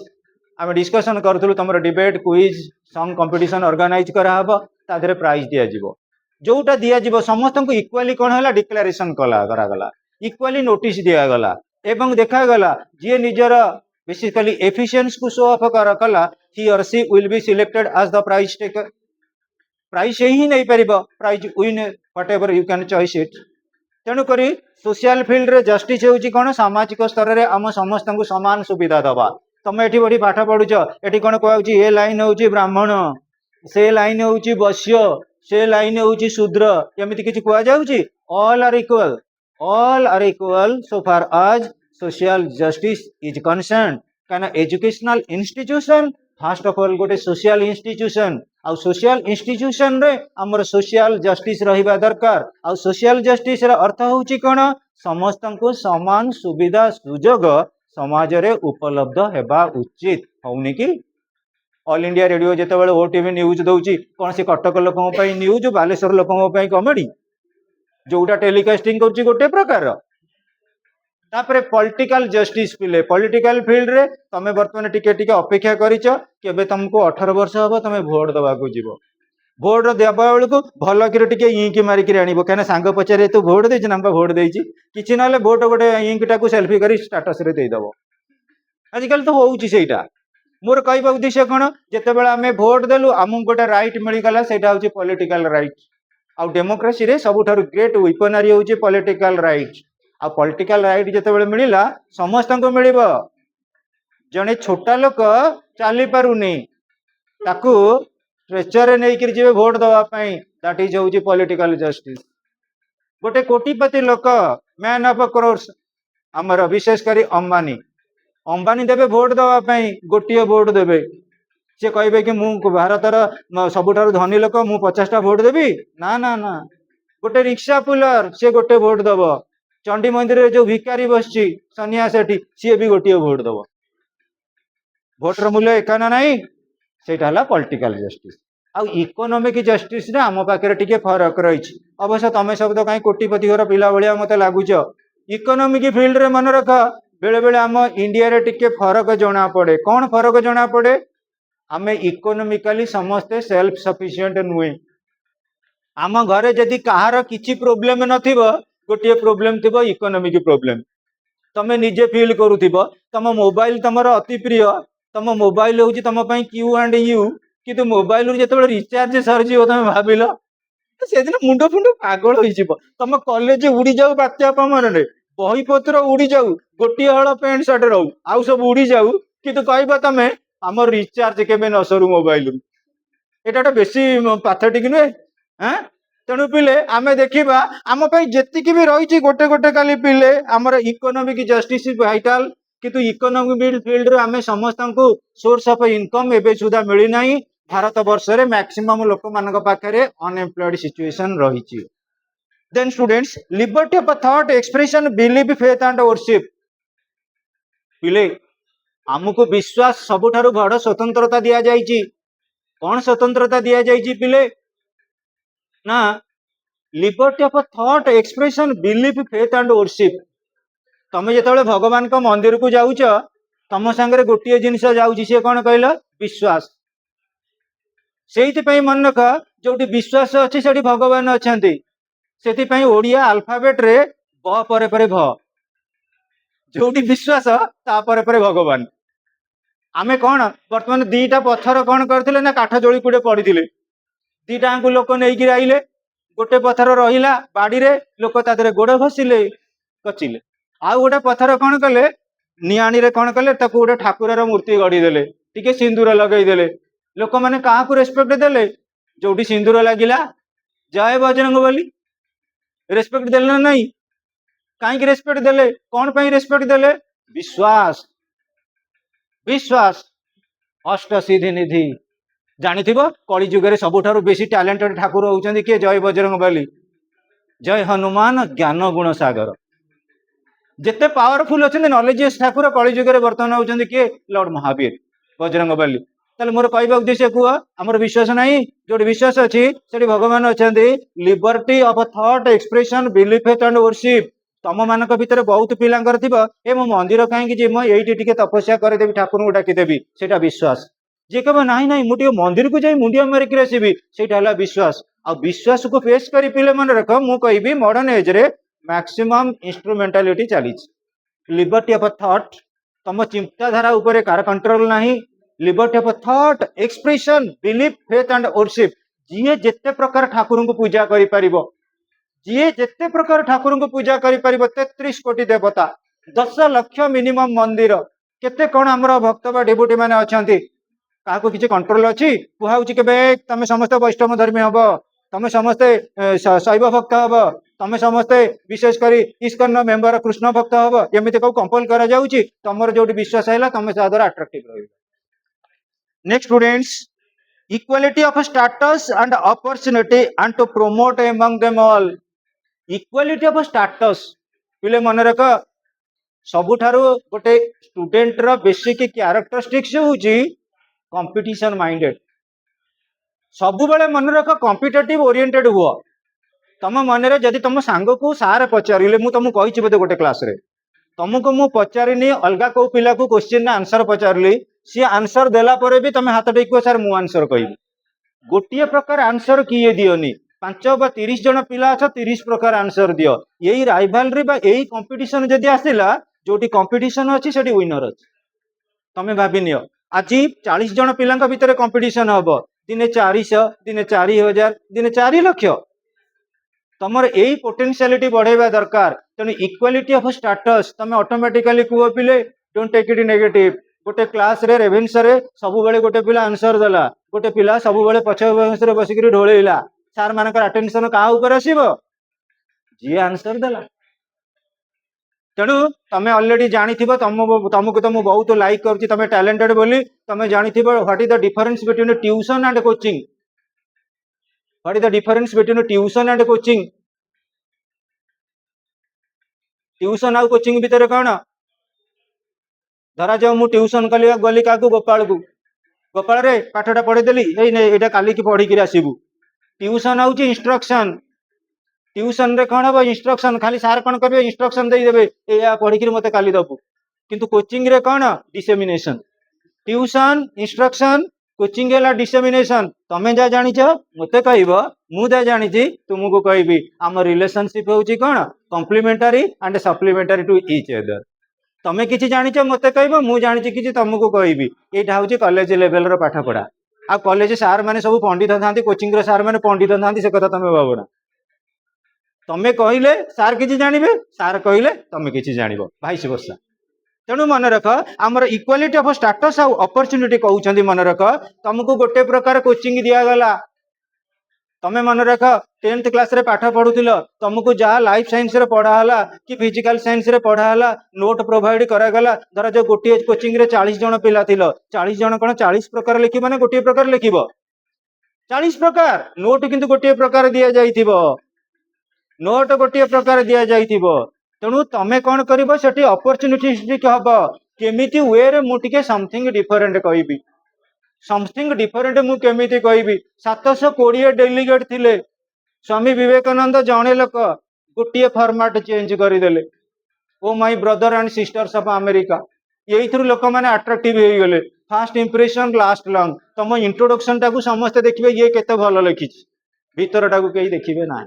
आम डिस्कशन करथुलु तमर debate quiz song competition organise करा हबो ता देरे प्राइज दिया जिवो जोटा दिया जिवो समस्त को इक्वाली कोन होला डिक्लेरेशन कला गला इक्वाली नोटिस दिया गला एवं देखा गला जे निजर बेसिकली एफिशिएंस को शो ऑफ कला ही और she will be selected as the prize taker prize ही नहीं परिबो prize win whatever you can choice it तेणु करी सोशल फील्ड रे जस्टिस होची कोन सामाजिक स्तर रे हम समस्त को समान सुविधा दबा तमे एठी बडी पाठ पढुछ एठी कोन कहउची ए लाइन होची ब्राह्मण से लाइन होची वैश्य से लाइन होची शूद्र एमिति किछि कुआ जाउची all are equal so far as social justice is concern काना educational institution first of all गोटे सोशल इंस्टीट्यूशन आ सोशल इंस्टीट्यूशन रे हमर सोशल जस्टिस रहिबा दरकार आ सोशल जस्टिस रे अर्थ होची कोन समस्त को समान सुविधा सुजोग समाज रे उपलब्ध हेबा उचित होउनी कि ऑल इंडिया रेडियो जेतेबेले ओटीवी न्यूज दउची कोन से कटक लोकन पई न्यूज बालेश्वर लोकन पई कॉमेडी जोटा टेलीकास्टिंग करची गोटे प्रकार तापरे पॉलिटिकल जस्टिस पिले पॉलिटिकल फील्ड रे तमे वर्तमान टिके टिके अपेक्षा करिच केबे तुमको 18 वर्ष हबो तमे वोट दबा को जीवो वोट देबा बेलको भल कि टिके इंक मारिक आनिबो कहना सांग पचारे तू वोट देछि नंबर वोट देछि किछि नाले वोट गोटे इंक टाको सेल्फी करी स्टेटस रे दे दबो आजिकल तो होउछि सेटा मोर कहबा उद्देश्य कोन जेतेबेला हमें वोट देलु हमु गोटे राइट मिली गला सेटा होछि पॉलिटिकल राइट आ डेमोक्रेसी रे सबुठारु ग्रेट वेपनरी होछि पॉलिटिकल राइट आ पॉलिटिकल राइट जेतेबेले मिलिला समस्त को मिलिबो जने छोटा लोक चली पारुनी ताकू स्ट्रेचर रे नेइकिर जेबे वोट दवा पई दैट इज होछि पॉलिटिकल जस्टिस गोटे कोटिपति लोक मैन ऑफ करोर्स हमर विशेष करी अंबानी अंबानी देवे भोट दवाई गोटे भोट देवे सी कहे कि मु भारतर सबुठारु धनी लोक मु 50टा भोट देवी ना ना ना गोटे रिक्शा पुलर सी गोटे भोट दब चंडी मंदिर जो भिकारी बस सनिया सेठी सी भी गोटे भोट दब भोटर मूल्य एका ना नहीं से पॉलिटिकल जस्टिस आउ इकोनॉमिक जस्टिस रे आम पाखे टिके फरक रही अवश्य तुम सब तो कहीं कोटिपति घर पिला भाया मत लगुच इकोनॉमिक फील्ड रे मन रख बेले बेले आम इंडिया रे टिके फरक जना पड़े कौन फरक जना पड़े आम इकोनॉमिकली समस्ते सेल्फ सफिशिएंट नुहे आम घरे जदि कहार किछि प्रोब्लेम नथिबो गोटे प्रोब्लेम थिबो इकोनॉमिक प्रोब्लेम तमे निजे फील करूथिबो तम मोबाइल तमर अति प्रिय तम मोबाइल होउची तम पई क्यू एंड यू किंतु मोबाइल जेतेबेले रिचार्ज सरजिबो तमे भाबिलो से दिन मुंड फुंड पागल होई जिवो तम कॉलेज उड़ी जाऊ बात्या पमन रे बही पत्र उड़ी जाऊ गोटी हळ पैंट शर्ट रहू आउ सब उड़ी जाऊ किंतु कहबा तमे हमर रिचार्ज केबे न सरू मोबाइल एटा बेसी पैथेटिक नुहे हां तेणु पिले आमे देखिबा आम पई जेतिकी भी रही गोटे गोटे काली पिले आमर इकोनॉमिक जस्टिस वाइटल किंतु इकोनॉमिक फील्ड रे आमे समस्त को सोर्स ऑफ इनकम एबे सुधा मिली नाही भारत वर्ष रे मैक्सिमम लोक मानक पाखरे अनएम्प्लॉयड सिचुएशन रही then students liberty of thought expression believe faith and worship पिले आमको विश्वास सबुठारु बड़ स्वतंत्रता दिया जाइछि कौन स्वतंत्रता दिया जाइछि पिले ना liberty of thought expression believe faith and worship तमे जेतेबेले भगवान को मंदिर को जाउछ तम संगे गोटे जिनिस जाउछि से कौन कहल विश्वास से मन रख जो विश्वास अच्छी से भगवान अच्छा से ओडिया अल्फाबेट रे ब परे परे भ जो विश्वास तापर परे भगवान आमे कौन बर्तमान दीटा पत्थर कौन करथिले ना काठ जोड़ी कुडे पड़ीथिले दीटा आंकु लोक नहीं आइले गोटे पत्थर रहिला बाड़ी रे लोक तादरे गोड़ घसिले कचिले आउ गोटे पत्थर कौन कले निआणी रे कौन कले ताकू गोटे ठाकुरर मूर्ति गढ़ी देले टिके सिंदूर लगई देले लोक माने काहाकू रेस्पेक्ट देले जोटी सिंदूर लागिला जय बजरंग बली रेस्पेक्ट देले ना नहीं कहीं रेस्पेक्ट देले कौन पे रेस्पेक्ट देले विश्वास विश्वास अष्ट सिद्धि निधि जानिथिबो कली जुगे रे सबुठारु बेसी टैलेंटेड ठाकुर होउचंदी के जय बजरंग बली जय हनुमान ज्ञान गुण सागर जिते पावरफुल अच्छे नॉलेजियस ठाकुर कली जुगे बर्तमान होउचंदी के लॉर्ड महावीर बजरंग बली ताले मोर कहबा उद्देश्य कुआ हमर विश्वास नहीं जो विश्वास अच्छी से भगवान अच्छा liberty of thought expression belief faith and worship तम मानक भितर बहुत पिलांकर थिबो ए मो मंदिर कहीं जे मो एठी टिके तपस्या करे देबी ठाकुर को डाकी देबी सेटा विश्वास जे कब नहीं नहीं मुझे मंदिर को जाई मुंडिया मारिक आसबि सेटा विश्वास आ विश्वास को फेस करी पिले मन रख मु कहबी मॉडर्न एज रे मैक्सिमम इंस्ट्रूमेंटालिटी चली लिबर्टी ऑफ थॉट तम चिंताधारा ऊपर कार कंट्रोल नहीं liberty of thought expression belief faith and worship जी जिते प्रकार ठाकुर को पूजा करि परिबो जी जिते प्रकार ठाकुर को पूजा करि परिबो 33 कोटी देवता 10 लाख मिनिमम मंदिर केते कौन आमर भक्त बा डेबुटी माने अछंती काको किछि कंट्रोल अछि कुहाउछि केबे तमे समस्त वैष्णव धर्मी हबो तमे समस्ते शैव भक्त हबो तमे समस्ते विशेष करी इस्कन मेंबर कृष्ण भक्त हबो एमिते को कंपल करा जाउछि तमर जोडी विश्वास हैला तमे सादर अट्रैक्टिव रहिबो next students equality of status and opportunity and to promote among them all equality of status पिले मन रख सबुठारु गोटे स्टूडेंट रो बेसिक कैरेक्टरिस्टिक्स होउछि कंपटीशन माइंडेड सब बेले मन रख कॉम्पिटिटिव ओरिएंटेड हुआ तुम मन रे जदि तुम सांग को सार पचारे मु तुमको कही बोधे गोटे क्लास रे तुमको मु पचारिनी अलग को पिला को क्वेश्चन आंसर पचारली सी आंसर देला परे भी तुम हाथ टेक सर मु आंसर कहबी गोटे प्रकार आंसर किए दियोनी 5 बा 30 जन पिला अच्छा 30 प्रकार आंसर दियो यही राइवलरी बा यही कंपटीशन जदि आसिला जोटी कंपटीशन अच्छी से विनर अच्छी तमें भाभी नियो आज 40 जन पिला भितर कंपटीशन हम दिने 400 दिने 4000 दिने 4 लाख तुम यही पोटेंशियलिटी बढ़ेवा दरकार तेणु इक्वालिटी ऑफ स्टेटस तुम ऑटोमेटिकली कुह पिले डोंट टेक इट नेगेटिव गोटे क्लास रे रेभेन्सा रे सब बेले गोटे पिला आंसर देला गोटे पिला सब बेले पछ रे बसिक ढोलेला सार मानकर अटेंशन क्या ऊपर आसीबो जी आंसर देला तेणु तमे ऑलरेडी जानिथिबो तुमको तो मु बहुत लाइक करछि तमे टैलेंटेड बोली तमे जानिथिबो what is the difference between tuition and coaching what is the difference between tuition and coaching tuition आ कोचिंग भितर कौन धरा जाओ मु ट्यूशन कली गली का गोपाल को गोपाल रे पाठटा पढ़ीदेली एटा काली की पढ़ी कि आसबू ट्यूशन हूँ इंस्ट्रक्शन ट्यूशन रे कौन हम इंस्ट्रक्शन खाली सार कौन करेंगे इंस्ट्रक्शन देदेवे या पढ़ी मत काली दबू किंतु कोचिंग रे कौन डिसेमिनेशन ट्यूशन इंस्ट्रक्शन कोचिंग है डिसेमिनेशन तमें जहाँ जाच मत कह मुझे जानी तुमको कहबी आम रिलेशनशिप हूँ कौन कम्प्लीमेंटारी and supplementary to each other तमें किसी जाच मत कह मुझे जानी कि तुमको कहबी यहाँ हूँ कॉलेज लेवल पाठ पढ़ा आ कॉलेज सार मैंने सब पंडित था कोचिंग सार मैंने पंडित था से कथा तुम भावना तमें कहले सार किसी जानवे सार कहले तमें किसी जान भाइस वर्षा तेणु मन रख आमर इक्वालिटी ऑफ स्टेटस आउ अपॉर्चुनिटी कहउछंदी मन रख तुमको गोटे प्रकार कोचिंग दिया गला तमें मन रख 10th क्लास रे पाठ पढ़ुथिल तुमको जहाँ लाइफ साइंस रे पढ़ाला कि फिजिकल साइंस रे पढ़ाला नोट प्रोवाइड करागला धर जो गोटे कोचिंग रे 40 जन पिला थिल 40 जन कौन 40 प्रकार लिखी माने गोटे प्रकार लिखिब 40 प्रकार नोट किंतु गोटे प्रकार दिया जाइथिबो नोट गोटे प्रकार दिया जाइथिबो तेणु तमें कौन कर अपॉर्चुनिटी हम केमिति वे रे मु टिके समथिंग डिफरेंट कहबी समथिंग डिफरेंट मु केमिति कहबी 720 डेलीगेट थिले स्वामी विवेकानंद जड़े लोक गोटे फॉर्मेट चेंज करदेले oh my brother and sisters of America यही लोक मैंने अट्राक्टिव हो गले फास्ट इंप्रेशन लास्ट लॉन्ग तुम इंट्रोडक्शन टाक समस्ते देखिए ये केते भल लिखी भीतर टाक कहीं देखिए ना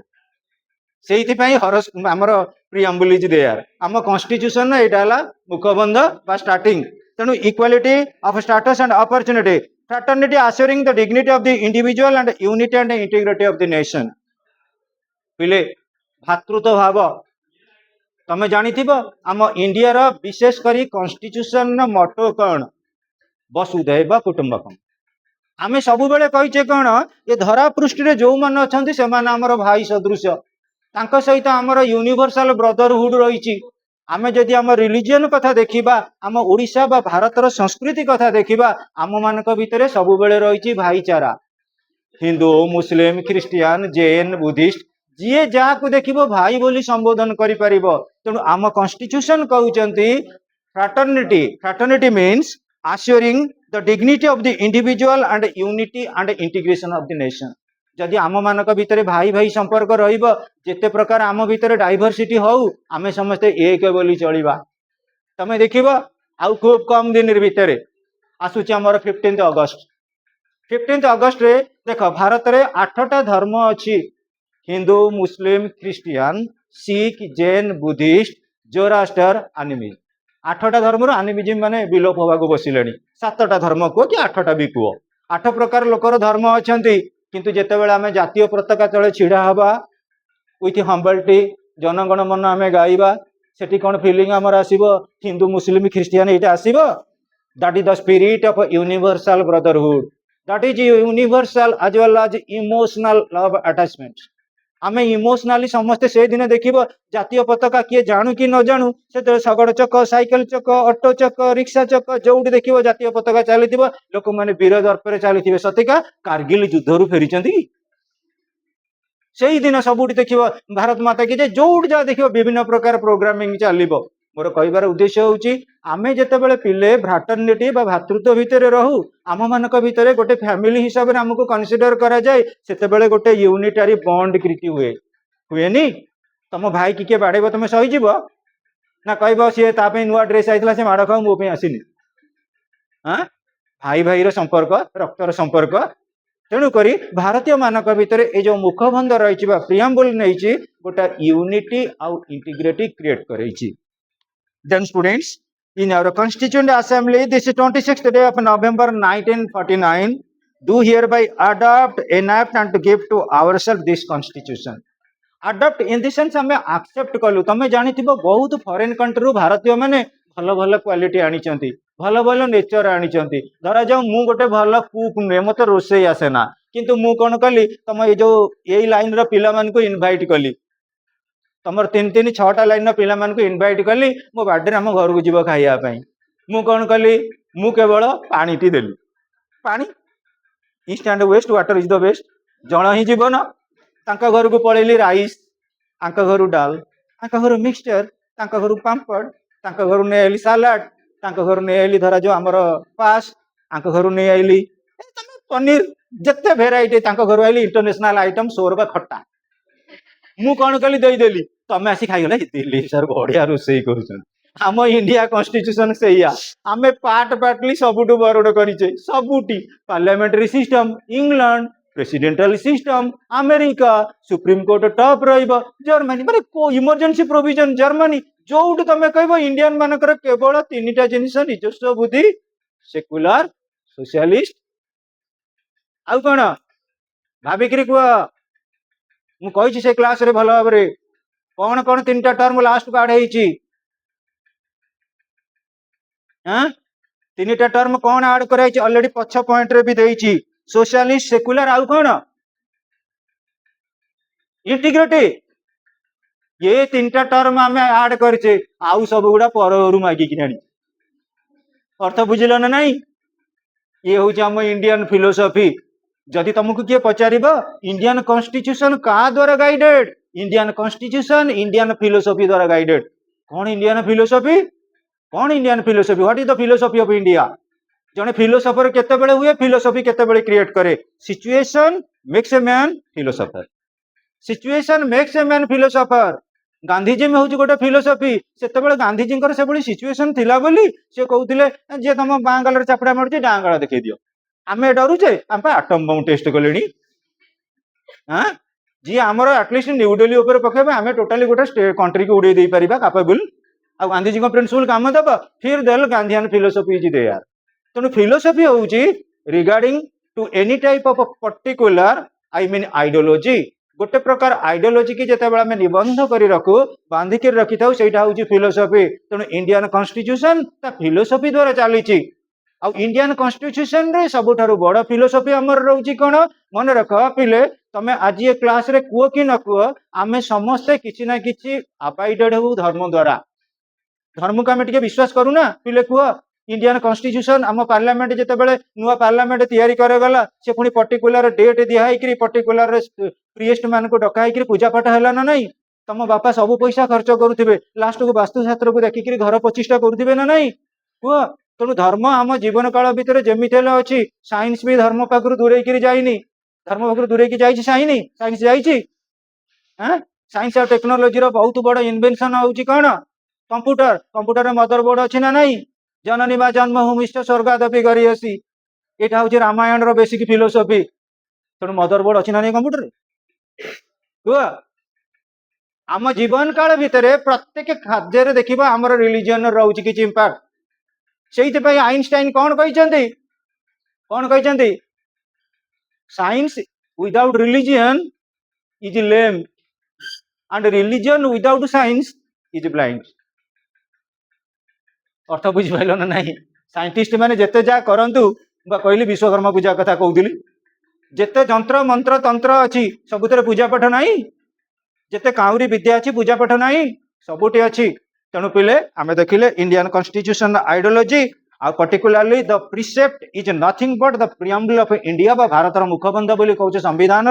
से हरस आमर प्रियम्बल इज देयर आम कॉन्स्टिट्यूशन यहाँ मुखबंध बा स्टार्टिंग तेणु equality of status and opportunity fraternity assuring the dignity of the individual and unity and integrity of the nation पिले भातृत्व भाव तमें जानी आम इंडिया रो विशेष करी कॉन्स्टिट्यूशन मोटो कौन वसुधैव कुटुंबकम आम सब बेले कहीचे कौन ये धरा पृष्ठ रे जो मन अच्छा से आमर भाई सदृश तांको सहित आमर यूनिवर्सल ब्रदरहुड रही आम जदि आम रिलीजियन कथा देखा आम ओडिशा बा भारतर संस्कृति कथा देखा आम मान भितर सब बेले रही भाईचारा Hindu Muslim Christian Jain Buddhist जी जहाँ को देख भाई बोली संबोधन कर तेणु आम कॉन्स्टिट्यूशन कहते fraternity means assuring the dignity of the individual and unity and integration of the nation जदि आम मान भितर भाई भाई संपर्क रेते प्रकार आम भितर डाइवर्सिटी हौ आम समस्ते एक बोली चलवा तमें देख आउ खूब कम दिन भितर आसूची आमर 15th अगस्ट रे देख भारत रे 8टा धर्म अच्छी Hindu Muslim Christian Sikh Jain Buddhist Zoroaster animism 8टा धर्म एनिमिज्म माने विलोप होगा बसिले 7टा धर्म कह कि 8टा भी कह 8 प्रकार लोकर धर्म अच्छा किंतु जितेबाला आम जातीय पताका तले छिड़ा हवा विथ हम्बलिटी जनगण मन आम गाइबा सेठी कौन फिलिंग आमर आसीबो हिंदू मुस्लिम ख्रिस्टियान यहाँ आसीबो that is the spirit of universal brotherhood that is universal as well as emotional love attachment आम इमोशनाली समस्ते से दिन देखिए जातीय पताका किए जानू कि न जानू से शगड़ चक साइकेल चक ऑटो चक रिक्शा चक जो देखिए जातीय पताका चली लोक मैंने वीर दर्पर चली सतिका कारगिल युद्धरू फेरी से दिन सबुठ देखिए भारत माता की जो जहाँ देखिए विभिन्न प्रकार प्रोग्रामिंग चलो मोर कहबार उद्देश्य हूँ आम जिते पिले भ्राटर्निटी भातृत्व भितर रहू आम मान भितर गोटे फैमिली हिसाब से आमको कनसीडर करा जाए से गोटे यूनिटारी बॉन्ड कृति हुए नी तुम भाई किए बाड़ेब तुम सहीज ना कह सी नुआ ड्रेस आई से माड़ खाऊ मोप आसनी हाँ भाई भाई संपर्क रक्तर संपर्क तेणुक भारतीय मानक भितर ये जो मुखबंध रही प्रियम्बल नहीं गोटे यूनिटी आउ इंटीग्रिटी क्रिएट कर Then students, in our Constituent Assembly, this 26th day of November 1949, do hereby adopt, enact and to give to ourselves this Constitution. Adopt in the sense हमें accept कलु तमें जानी थी बहुत फॉरेन कंट्री रू भारतीय मैंने भल भल क्वालिटी आनी भल भल नेचर आनी धरा जाऊ मु गोटे भल कुक नुहे मत रोसे आसे ना किंतु मु कौन कली तुम ये जो यही लाइन रो पिला मान को इनवाइट कली तुम 3-6टा लाइन पिला इनभाइट कली मो बार्डे आम घर को जीव खाइबा मु कौन कली मु केवल पानी देली पानी east and west water is the best जल ही जीवन घर को पलैली राइस घर डाल घर मिक्सचर घर पापड़ घर नहीं आईली सालाड घर नहीं आईली धरा जो आमर पास घर नहीं आईली पनीर जिते भेराइटी घर आईली इंटरनेशनल आइटम सोरबा खट्टा मु कौन कली देदेली तमें आसी खाईगला दिल्ली सर बढ़िया रोसे कर आम इंडिया कॉन्स्टिट्यूशन से आम पार्ट पार्टली सबुठ बरड करे सबुटी parliamentary system England presidential system America supreme court टॉप जर्मनी माने को इमरजेंसी प्रोविजन जर्मनी जो तुम कह इंडियन मानकर केवल 3टा जिनिस निजस्व बुद्धि सेक्युलर सोशलिस्ट आउ कौन भाविक कह मुझे से क्लास रे भल भाव कौन कौन 3टा टर्म लास्ट को आड़ होती 3टा टर्म कौन आड कराई ऑलरेडी पछ पॉइंट रे भी देइछि सोशलिस्ट सेक्युलर आउ कौन इंटीग्रिटी ये 3टा टर्म आम आड करछे आउ सब गुड़ा पर मागिक आनी अर्थ बुझिल ना नहीं ये हूँ आम इंडियन फिलोसफी जदि तुमको किए पचार इंडियन कॉन्स्टिट्यूशन का द्वारा guided Indian constitution Indian philosophy द्वारा गाइडेड कौन Indian philosophy what is the philosophy of India जने फिलोसफर केतेबेले हुए फिलोसफी केतेबेले क्रिएट करे situation makes a man philosopher situation makes a man philosopher Gandhiji में हूँ गोटे फिलोसफी से गांधीजी से सिचुएशन थिला बोली से कहते जे तुम बांगाल चापड़ा मारुचे डांगाल देखा दियो आम डरुचे आम आटम बम टेस्ट कले हाँ जी आमर आटलिस्ट न्यू दिल्ली उपर पकेबा आम टोटाली गोटे कंट्री को उड़े दे पारिबा कैपेबल आ गांधीजी प्रिंसिपल काम दबा फिर देल गांधीयन फिलोसफी इज देयर तेणु फिलोसफी हूँ regarding to any type of particular I mean ideology गोटे प्रकार आइडियोलॉजी की जिते आम निबंध कर रखू बांधिक रखी था से फिलोसफी तेणु इंडियन कॉन्स्टिट्यूशन फिलोसफी द्वारा चली इंडियन कॉन्स्टिट्यूशन रे सबुठारु बड़ फिलोसफी आमर रोची कौन मन रख पिले तमें आज ये क्लास रे कुह कि न कुह आम समस्ते किसी ना किसी अबाइडेड हो धर्म द्वारा धर्म को आम टे विश्वास करूना पिले कुह इंडियन कॉन्स्टिट्यूशन आम पार्लियामेंट जितेबाला नुआ पार्लियामेंट तैयारी करागला से पुणी पर्टिकुलर डेट दिखाई पर्टिकुलर प्रिएस्ट मान को डकाई पूजा पाठ है ना नहीं तुम बापा सब पैसा खर्च करुवे लास्ट को वास्तुशास्त्र को देखिक घर प्रतिष्ठा करुवे ना नहीं कुह तेणु धर्म आम जीवन काल भितर जमी अच्छी साइंस भी धर्म पाखु दूरे जाइनी धर्म पाखु दूरे जाइए साइंस जाइए साइंस और टेक्नोलोजी बहुत बड़ इनवेंशन होची कौन कंप्यूटर कंप्यूटर मदरबोर्ड अच्छी ना नहीं जननी बा जन्म भूमिष्ठ स्वर्गादपि गरियसी यहाँ हूँ रामायण रो बेसिक फिलोसफी तेणु मदरबोर्ड अच्छी ना नहीं कंप्यूटर कह आम जीवन काल भितर प्रत्येक खाद्य देखा आमर रिलीजन रोचे किसी इम्पैक्ट से आइनस्टाइन कौन कहते science without religion is lame and religion without science is blind अर्थ बुझिपाल ना नहीं साइंटिस्ट मैंने जिते जहाँ करूँ कहली विश्वकर्मा पूजा कथा कहूली जिते जंत्र मंत्र तंत्र अच्छी सबुत पूजा पाठ नहीं जिते काउरी विद्या अच्छी पूजा पाठ नहीं सबुटी अच्छी तेणु पिले आम देखिले इंडियन कॉन्स्टिट्यूशन आइडियोलॉजी आ particularly the precept is nothing but the preamble of India बा भारतर मुखबंध बोली कहूँ संविधान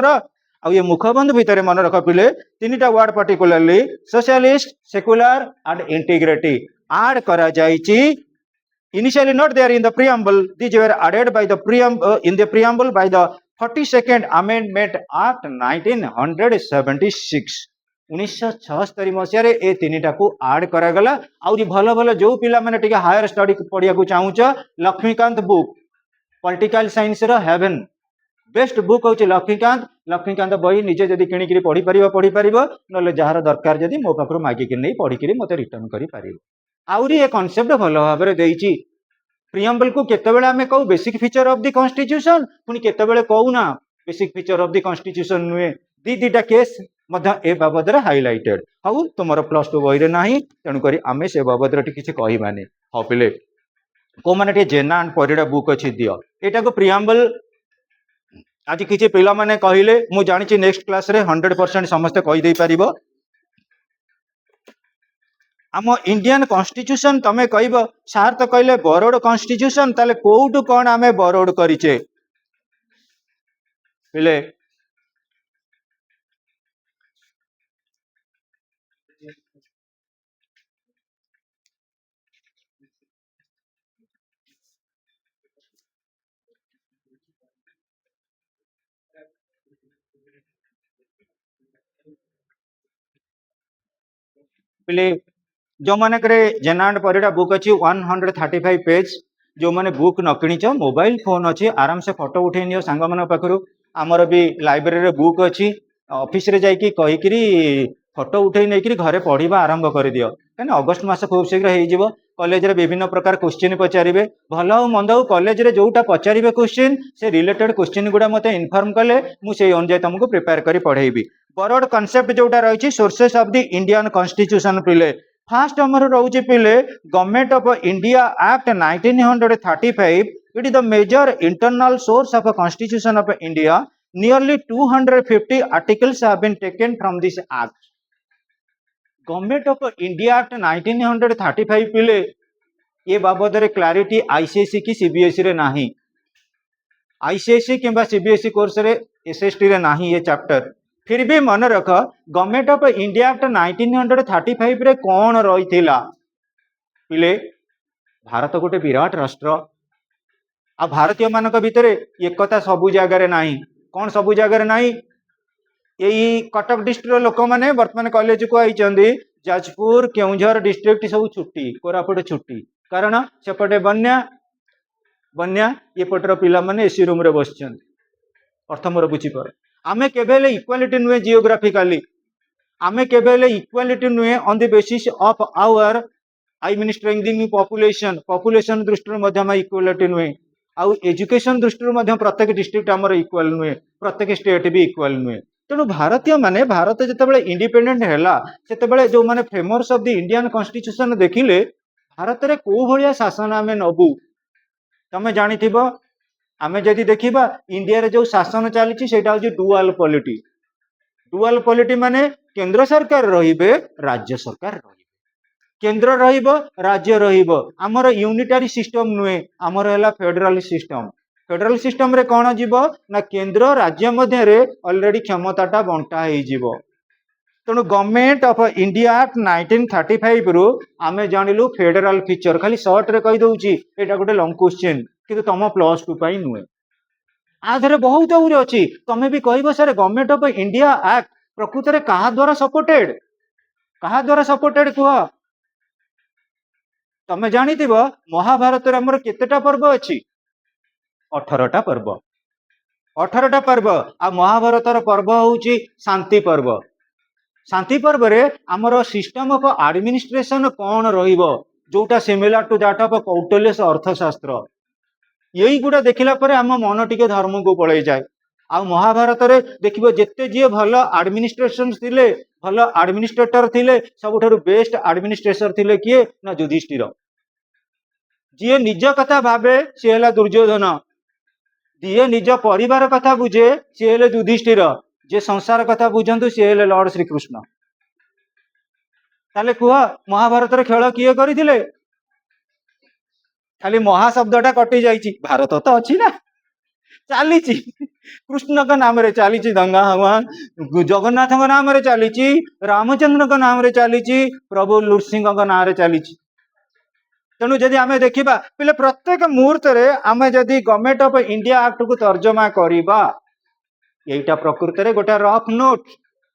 ये मुखबंध भितर मन रख पिले 3टा word particularly socialist secular and integrity आड करा जायछि initially not there in the preamble these were added by the in the preamble by the 42nd amendment act 1976 1976 मसीह ए 3टा को आड करागला आउरी भल भल जो पिला माने टिके हायर स्टडी पढ़िया को चाहूच लक्ष्मीकांत बुक पॉलिटिकल साइंस रो हेवन बेस्ट बुक हूँ लक्ष्मीकांत बही निजे जदि किणिकी पढ़ी पार ना जार दरकार जदि मो पाखु मागिक नहीं पढ़ी मत रिटर्न कर आउरी ए कॉन्सेप्ट भल भाव देइछि प्रियम्बल को केतेबेले आमे कहू basic feature of the constitution पुणी केतेबेले कहू ना basic feature of the constitution नुहे दीटा केस ए बाबद हाइलाइटेड हाउ तुम +2 बही ना तेणुक आम से बाबद किसी कहबानी हाँ पिले को मैंने जेना एंड परिडा बुक अच्छी दियो यहाँ को प्रियम्बल आज किसी पिला माने कहले मु जानी नेक्स्ट क्लास रे 100% समस्ते कहीदे पार आम इंडियन कॉन्स्टिट्यूशन तमे कहब सार तो कहले बरोड कॉन्स्टिट्यूशन ताले कोउटु कौन आमे बरोड करिचे पिले पिले जो माने करे जेनांड परिडा बुक अच्छी 135 पेज जो माने बुक न किनिच मोबाइल फोन अच्छी आराम से फोटो उठे नियो सांग मन पाखरु आमर भी लाइब्रेरी रे बुक अच्छी ऑफिस रे जाई कहीकि फोटो उठे नहीं घरे पढ़ा आरंभ कर दियो कहीं अगस्ट मास खूब शीघ्र हो कॉलेज रे विभिन्न प्रकार क्वेश्चन पचारे भल हो मंद हो कॉलेज रे जोटा पचारे क्वेश्चन से रिलेटेड क्वेश्चन गुड़ा मते इनफॉर्म कले मुझे अनुसार तुमको प्रिपेयर करी पढ़ेबी बरोड कॉन्सेप्ट जोटा रही sources of the Indian constitution पिले फास्ट आमर रोचे पिले government of India act 1935 it is the major internal source of a constitution of India nearly 250 articles have been taken from this act government of India act 1935 पिले ये बाबद रे clarity ICSE की CBSE रे नाही ICSE किंबा CBSE course रे SST रे नाही ये चैप्टर फिर भी मन रख गवर्नमेंट ऑफ इंडिया एक्ट 1935 रे कौन रही पिले भारत गोटे विराट राष्ट्र आ भारतीय मानक भितर एकता सबु जगार नाही कौन सबु जगार नाही यही कटक डिस्ट्रिक्ट लोक मैंने बर्तमान कॉलेज को आई जाजपुर केउझर डिस्ट्रिक्ट सब छुट्टी कोरापुट छुट्टी कारण सेपटे बन्या बन्या ये पटर पिला माने एसी रूम रे बस अर्थ मोर बुझीपर आमे केबेले इक्वालिटी नुहे जियोग्राफिकाली आमे केबेले इक्वालिटी नुहे on the basis of our I mean strengthening population दृष्टि इक्वालिटी नुहे आउ एजुकेशन दृष्टि प्रत्येक डिस्ट्रिक्ट आमर इक्वाल नुहे प्रत्येक स्टेट भी इक्वाल नुहे तेणु भारतीय माने भारत जिते इंडिपेंडेंट है से जो माने framers of the Indian constitution देखिले भारत रे को भलिया शासन आमे नबू तमे जानिथिबो आमे जदि देखिबा इंडिया रे जो शासन चली सेटा होची डुअल पॉलिटी माने केंद्र सरकार रहिबे राज्य सरकार रहिबे केंद्र रहिबो राज्य रहिबो हमर यूनिटरी सिस्टम नुहे हमर हैला फेडरल सिस्टम रे कौन जीवो ना केंद्र राज्य मध्य रे ऑलरेडी क्षमताटा बंटा हो जीवो तेणु गवर्नमेंट ऑफ इंडिया एक्ट 1935 रु आमे जानिलु फेडरल फीचर खाली शॉर्ट रे कहि दउची एटा गोटे लॉन्ग क्वेश्चन किंतु तुम +2 पाई नुहे आधरे बहुत आउरी अछि तमे भी कहबो sir government of India act प्रकृत रे कहा द्वारा सपोर्टेड कुह तमे जानिथिबो महाभारत रे हमर केतेटा पर्व अछि 18टा पर्व आ महाभारत पर्व होची शांति पर्व रे हमर सिस्टम ऑफ एडमिनिस्ट्रेशन कौन रहिबो जोटा similar to that of Kautilya Arthashastra यही गुड़ा देखला पर आम मन टिके धर्म को पलि जाए आ महाभारत रे देखिबो जेते जे भल एडमिनिस्ट्रेशन थिले भल एडमिनिस्ट्रेटर थिले सबुठारु बेस्ट एडमिनिस्ट्रेटर थिले किए ना युधिष्ठिर जी निज कथा भावे सी है दुर्योधन जी निज परिवार कथा बुझे सी है युधिष्ठिर जे संसार कथा बुझंतु सी है लॉर्ड श्रीकृष्ण ताले कुह महाभारत रे खेल किए करथिले खाली महाशब्दटा कटि जाइए भारत तो अच्छी ना चली कृष्ण का नाम रे चली दंगा हवा जगन्नाथ नाम रे चली रामचंद्र नाम रे चली प्रभु नृसिंह नाम रे चली तेणु जदि आमे देखिबा पिले प्रत्येक मुहूर्त रे आमे जदि गवर्नमेंट ऑफ इंडिया एक्ट को तर्जमा करिबा एटा प्रकृत रे गोटे रफ नोट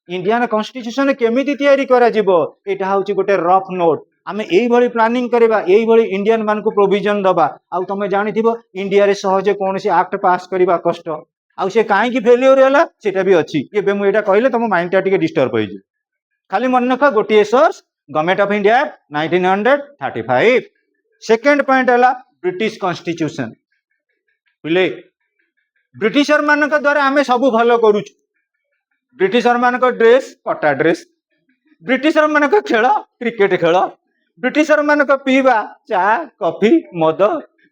इंडियन कॉन्स्टिट्यूशन केमिति तयारी करा जिवो एटा होची गोटे रफ नोट आमे एई भली प्लानिंग करबा एई भली इंडियन मान को प्रोविजन दबा आ तमे जानिथिबो इंडिया रे सहजे कोनसी एक्ट पास करबा कष्ट आ से काहे की फेलियर होला सेटा भी अछि एबे मु एटा कहले तम माइंड टा टिके डिस्टर्ब होई जे खाली मन रख गोटिए source government of India 1935 second point है ब्रिटिश कॉन्स्टिट्यूशन बुझे ब्रिटिशर मान द्वारा आम सब भल करूँ ब्रिटिशर मान ड्रेस कटा ड्रेस ब्रिटिशर मान खेल क्रिकेट खेल ब्रिटिशर मान पीवा चा कॉफी मद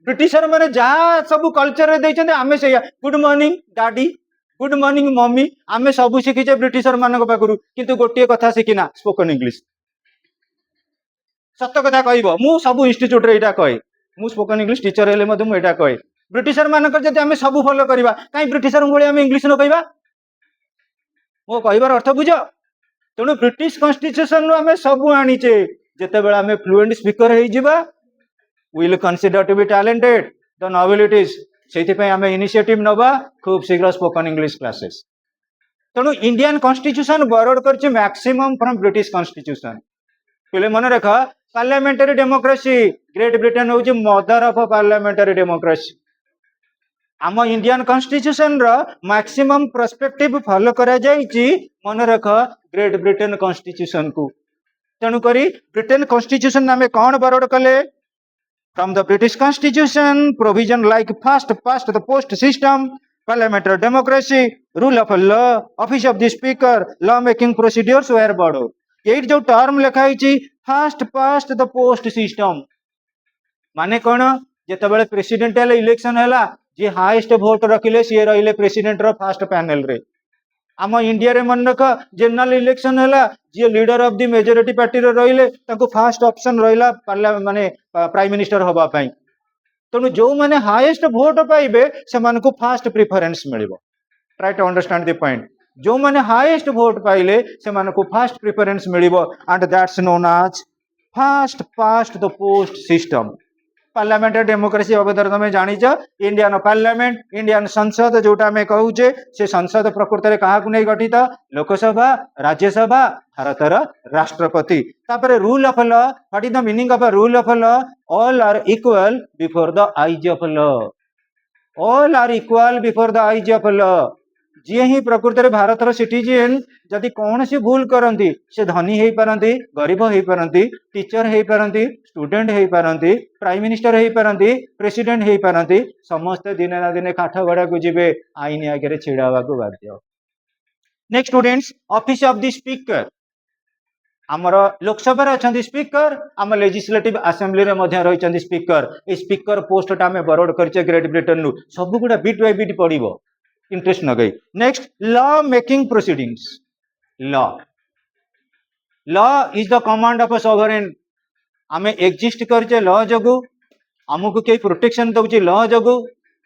ब्रिटिशर मान जहाँ सब कल्चर देते आम से good morning daddy good morning mummy आम सब शिखीचे ब्रिटिशर मान पाखु किंतु गोटे कथा शिखिना स्पोकन इंग्लिश सत कथा कहब मु सब इंस्टीट्यूट रे एटा कहे मु स्पोकन इंग्लिश टीचर हेले मते मु एटा कहे ब्रिटिशर मानकर जदि आमे सब फॉलो करबा काई ब्रिटिशर भली आमे इंग्लिश न कहबा मो कहबार अर्थ बुझ तेणु ब्रिटिश कॉन्स्टिट्यूशन नु आमे सब आनीचे जेते बेला आमे फ्लुएंट स्पीकर हे जिबा will consider to be talented the nobilities सेति पय आमे इनिशिएटिव नबा खूब शीघ्र स्पोकन इंग्लिश क्लासेस तेणु इंडियन कॉन्स्टिट्यूशन बोरोड करछि मैक्सिमम फ्रॉम ब्रिटिश कॉन्स्टिट्यूशन पहले मन रख पार्लियामेंटरी डेमोक्रेसी ग्रेट ब्रिटेन हूँ मदर ऑफ पार्लियामेंटरी डेमोक्रेसी आम इंडियन कॉन्स्टिट्यूशन रो मैक्सिमम पर्सपेक्टिव फॉलो करा जायछि मन रख ग्रेट ब्रिटेन कॉन्स्टिट्यूशन को तेणु करी ब्रिटेन कॉन्स्टिट्यूशन नामे कौन बरोड कले from the British constitution provision like first past the post system parliamentary democracy rule of law office of the speaker law making procedures where बड़ो ये जो टर्म लिखाई first past the post system माने कौन जिते presidential election है जी highest vote रखिले सी रहिले president रो fast panel रे आम इंडिया रे मन रख जनरल इलेक्शन है जी leader of the majority party रे रहिले ताको फास्ट ऑप्शन रहिला माने प्राइम मिनिस्टर हबा पई तेणु जो माने हाईएस्ट भोट पाइबे से मानको फास्ट प्रिफरेंस मिलिबो try to understand the point जो माने हाईएस्ट भोट पाइले से मानको फास्ट प्रिफरेंस मिलिबो and that's known as first past the post system parliamentary democracy बाबद तुम जानिच इंडियन पार्लियामेंट इंडियन संसद जोटा आम कहूचे से संसद प्रकृत में क्या नहीं गठित लोकसभा राज्यसभा भारतर राष्ट्रपति तापर rule of law what is the meaning of rule of law all are equal before the eyes of law all are equal before the eyes of law जी ही प्रकृत में भारतर सिटीजेन जदि कौन सी भूल करती से धनी हो पारती गरीब हो पारती टीचर हो पारती स्टूडेंट हो पारती प्राइम मिनिस्टर हो पारती प्रेसिडेंट हो पारती समस्ते दिने ना दिने काठ गड़ा को जीवे आईन आगे छिड़ा को बाध्य next students office of the speaker आमर लोकसभा अच्छा स्पीकर आम लेजिस्लेटिव असेंबली रे मध्य रही स्पीकर ए स्पीकर पोस्ट आम बरोड कर ग्रेट ब्रिटेन सब गुड़ा बिट बाय बिट पड़ो इंटरेस्ट न गई next law making proceedings law law is the command of a sovereign आम एक्जिस्ट करचे लॉ जगु आमको कई प्रोटेक्शन दौचे लॉ जगु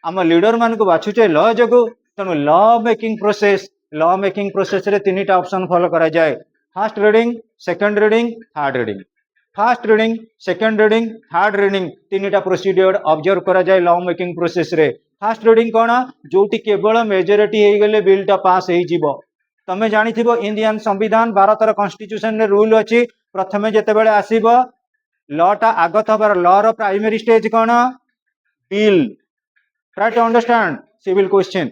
आम लीडर मान को बाछुचे लॉ जगु तेणु लॉ मेकिंग प्रोसेस रे तीन ऑप्शन फॉलो करा जाए first reading second reading third reading first reading second reading third reading तीन प्रोसीड्यूर ऑब्जर्व करा जाए लॉ मेकिंग प्रोसेस रे फर्स्ट रीडिंग कौन जोटी केवल मेजोरिटी हो गले बिलटा पास हो तमें जानी इंडियन संविधान भारतर कॉन्स्टिट्यूशन रे रूल अच्छी प्रथमे जिते आसब लॉटा आगत हबार लॉ रो प्राइमरी स्टेज कौन bill try to understand civil question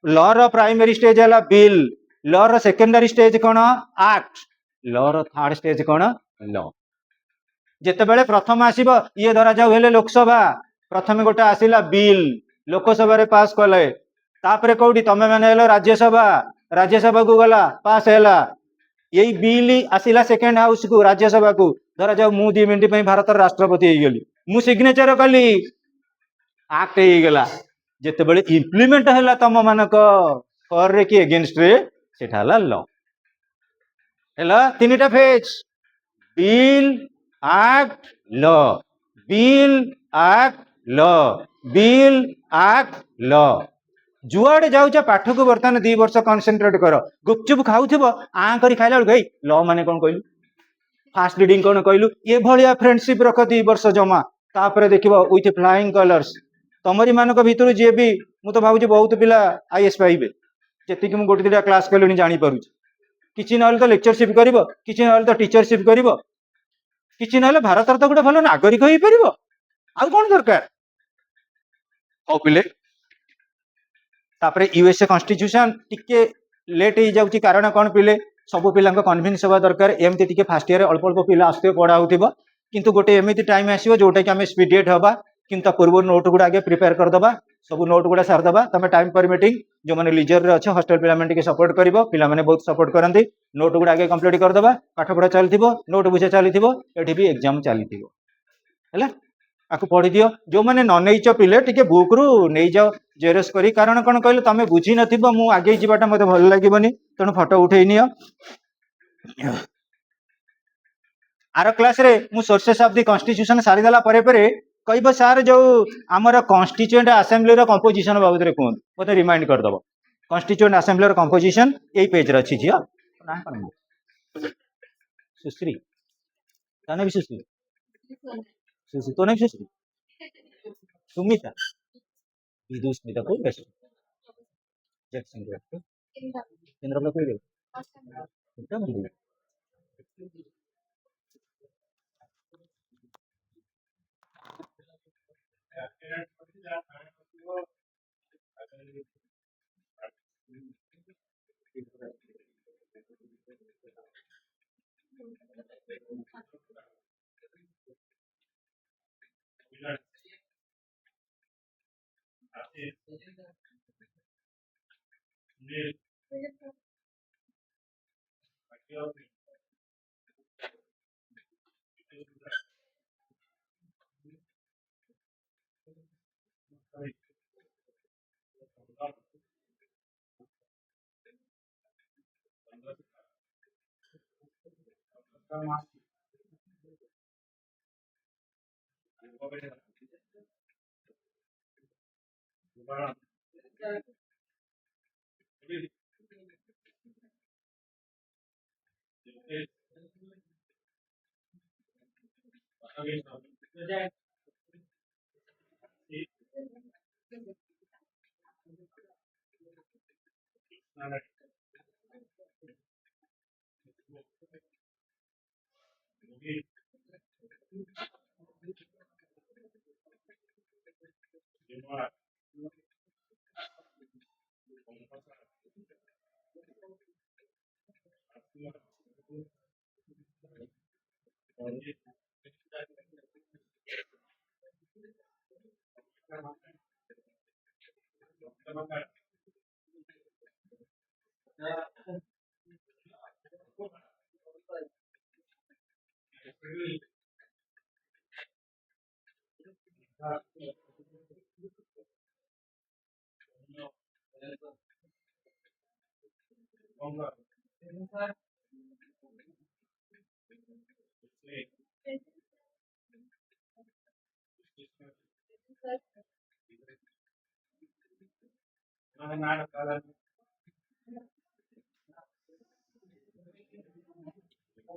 law रो प्राइमरी स्टेज है बिल लॉ रो सेकेंडरी स्टेज कौन एक्ट लॉ रो थर्ड स्टेज कौन लॉ जिते प्रथम आसब ये धरा जाऊ हेले लोकसभा प्रथम गोटे आसला बिल लोकसभा रे पास कले तापरे कौटी तमे माने हेलो राज्यसभा को गला पास हैला यही बिल आसला सेकेंड हाउस को राज्यसभा को धरा जाऊ मु 2 मिनिट भारत राष्ट्रपति हो गली मु सिग्नेचर कली एक्ट हो गला जिते बड़े इम्प्लीमेंट है तुम मानक फॉर रे कि अगेंस्ट रे सेटा हला लॉ हैला तीनटा phase bill act law bill act law bill act law जुआड़े जाऊे पाठ को बर्तमान 2 वर्ष कनसेंट्रेट कर गुपचुप खाऊ आ कर खाला बेलू लॉ माने कौन कहलु फास्ट रीडिंग कौन कहलु ये भाया फ्रेंडशिप रख 2 वर्ष जमा तापर देखिए विथ फ्लाइंग कलर्स तमरी मान भितर जी भी मुझे भावी बहुत पिला आईएएस पाइबे जी मुझे गोटे 2टा क्लास कले जापर किसी ना तो लेक्चरशिप कर किसी ना तो टीचरशिप कर किसी ना भारत तो गोटे भल नागरिक हो पार आउ कौन दरकार औ पिले तापरे यूएसए कॉन्स्टिट्यूशन टिके लेट हो जाउची कारण कौन पिले सब पिला कन्विन्स हवा दरकार एमती टिके फास्ट ईयर अल्प अल्प पिला आसते पढ़ा होथिबो किंतु गोटे एमती टाइम आसीबो जोटा कि आम स्पीडिएट हवा किंतु पूर्व नोट गुड़ा आगे प्रिपेयर करदबा सब नोट गुड़ा सारदबा तुम टाइम परमिटिंग जो मैंने लिजर रे अच्छे हॉस्टल पिला सपोर्ट कर पिला बहुत सपोर्ट करती नोट गुड़ा आगे कंप्लीट करदबा पाठ पढ़ा चलथिबो नोट बुझा चलथिबो एठी भी एग्जाम चलथिबो हैला आपको पढ़ी दियो जो मैंने न नहींच पिले टिके बुक रु नहीं जाओ जेरस करी कारण कौन कहले तुम बुझी नथिबो मु आगे जीवाटा मते भल लागबनी तेणु फोटो उठेई नियो आर क्लास रे मु सोर्सेस ऑफ द कॉन्स्टिट्यूशन सारी देला परे कहब सार जो आमर कॉन्स्टिट्यूएंट असेंबली रो कंपोजिशन बाबद रे कोन मते रिमाइंड कर दबो कॉन्स्टिट्यूएंट असेंबली रो कंपोजिशन एई पेज रे अछि जिया ना कोन सुश्री ताने भी सुश्री सुश्री तो नहीं सुश्री सुमिता विदु स्मिता को बेस जैक सिंह को केंद्र को कोई एकदम नहीं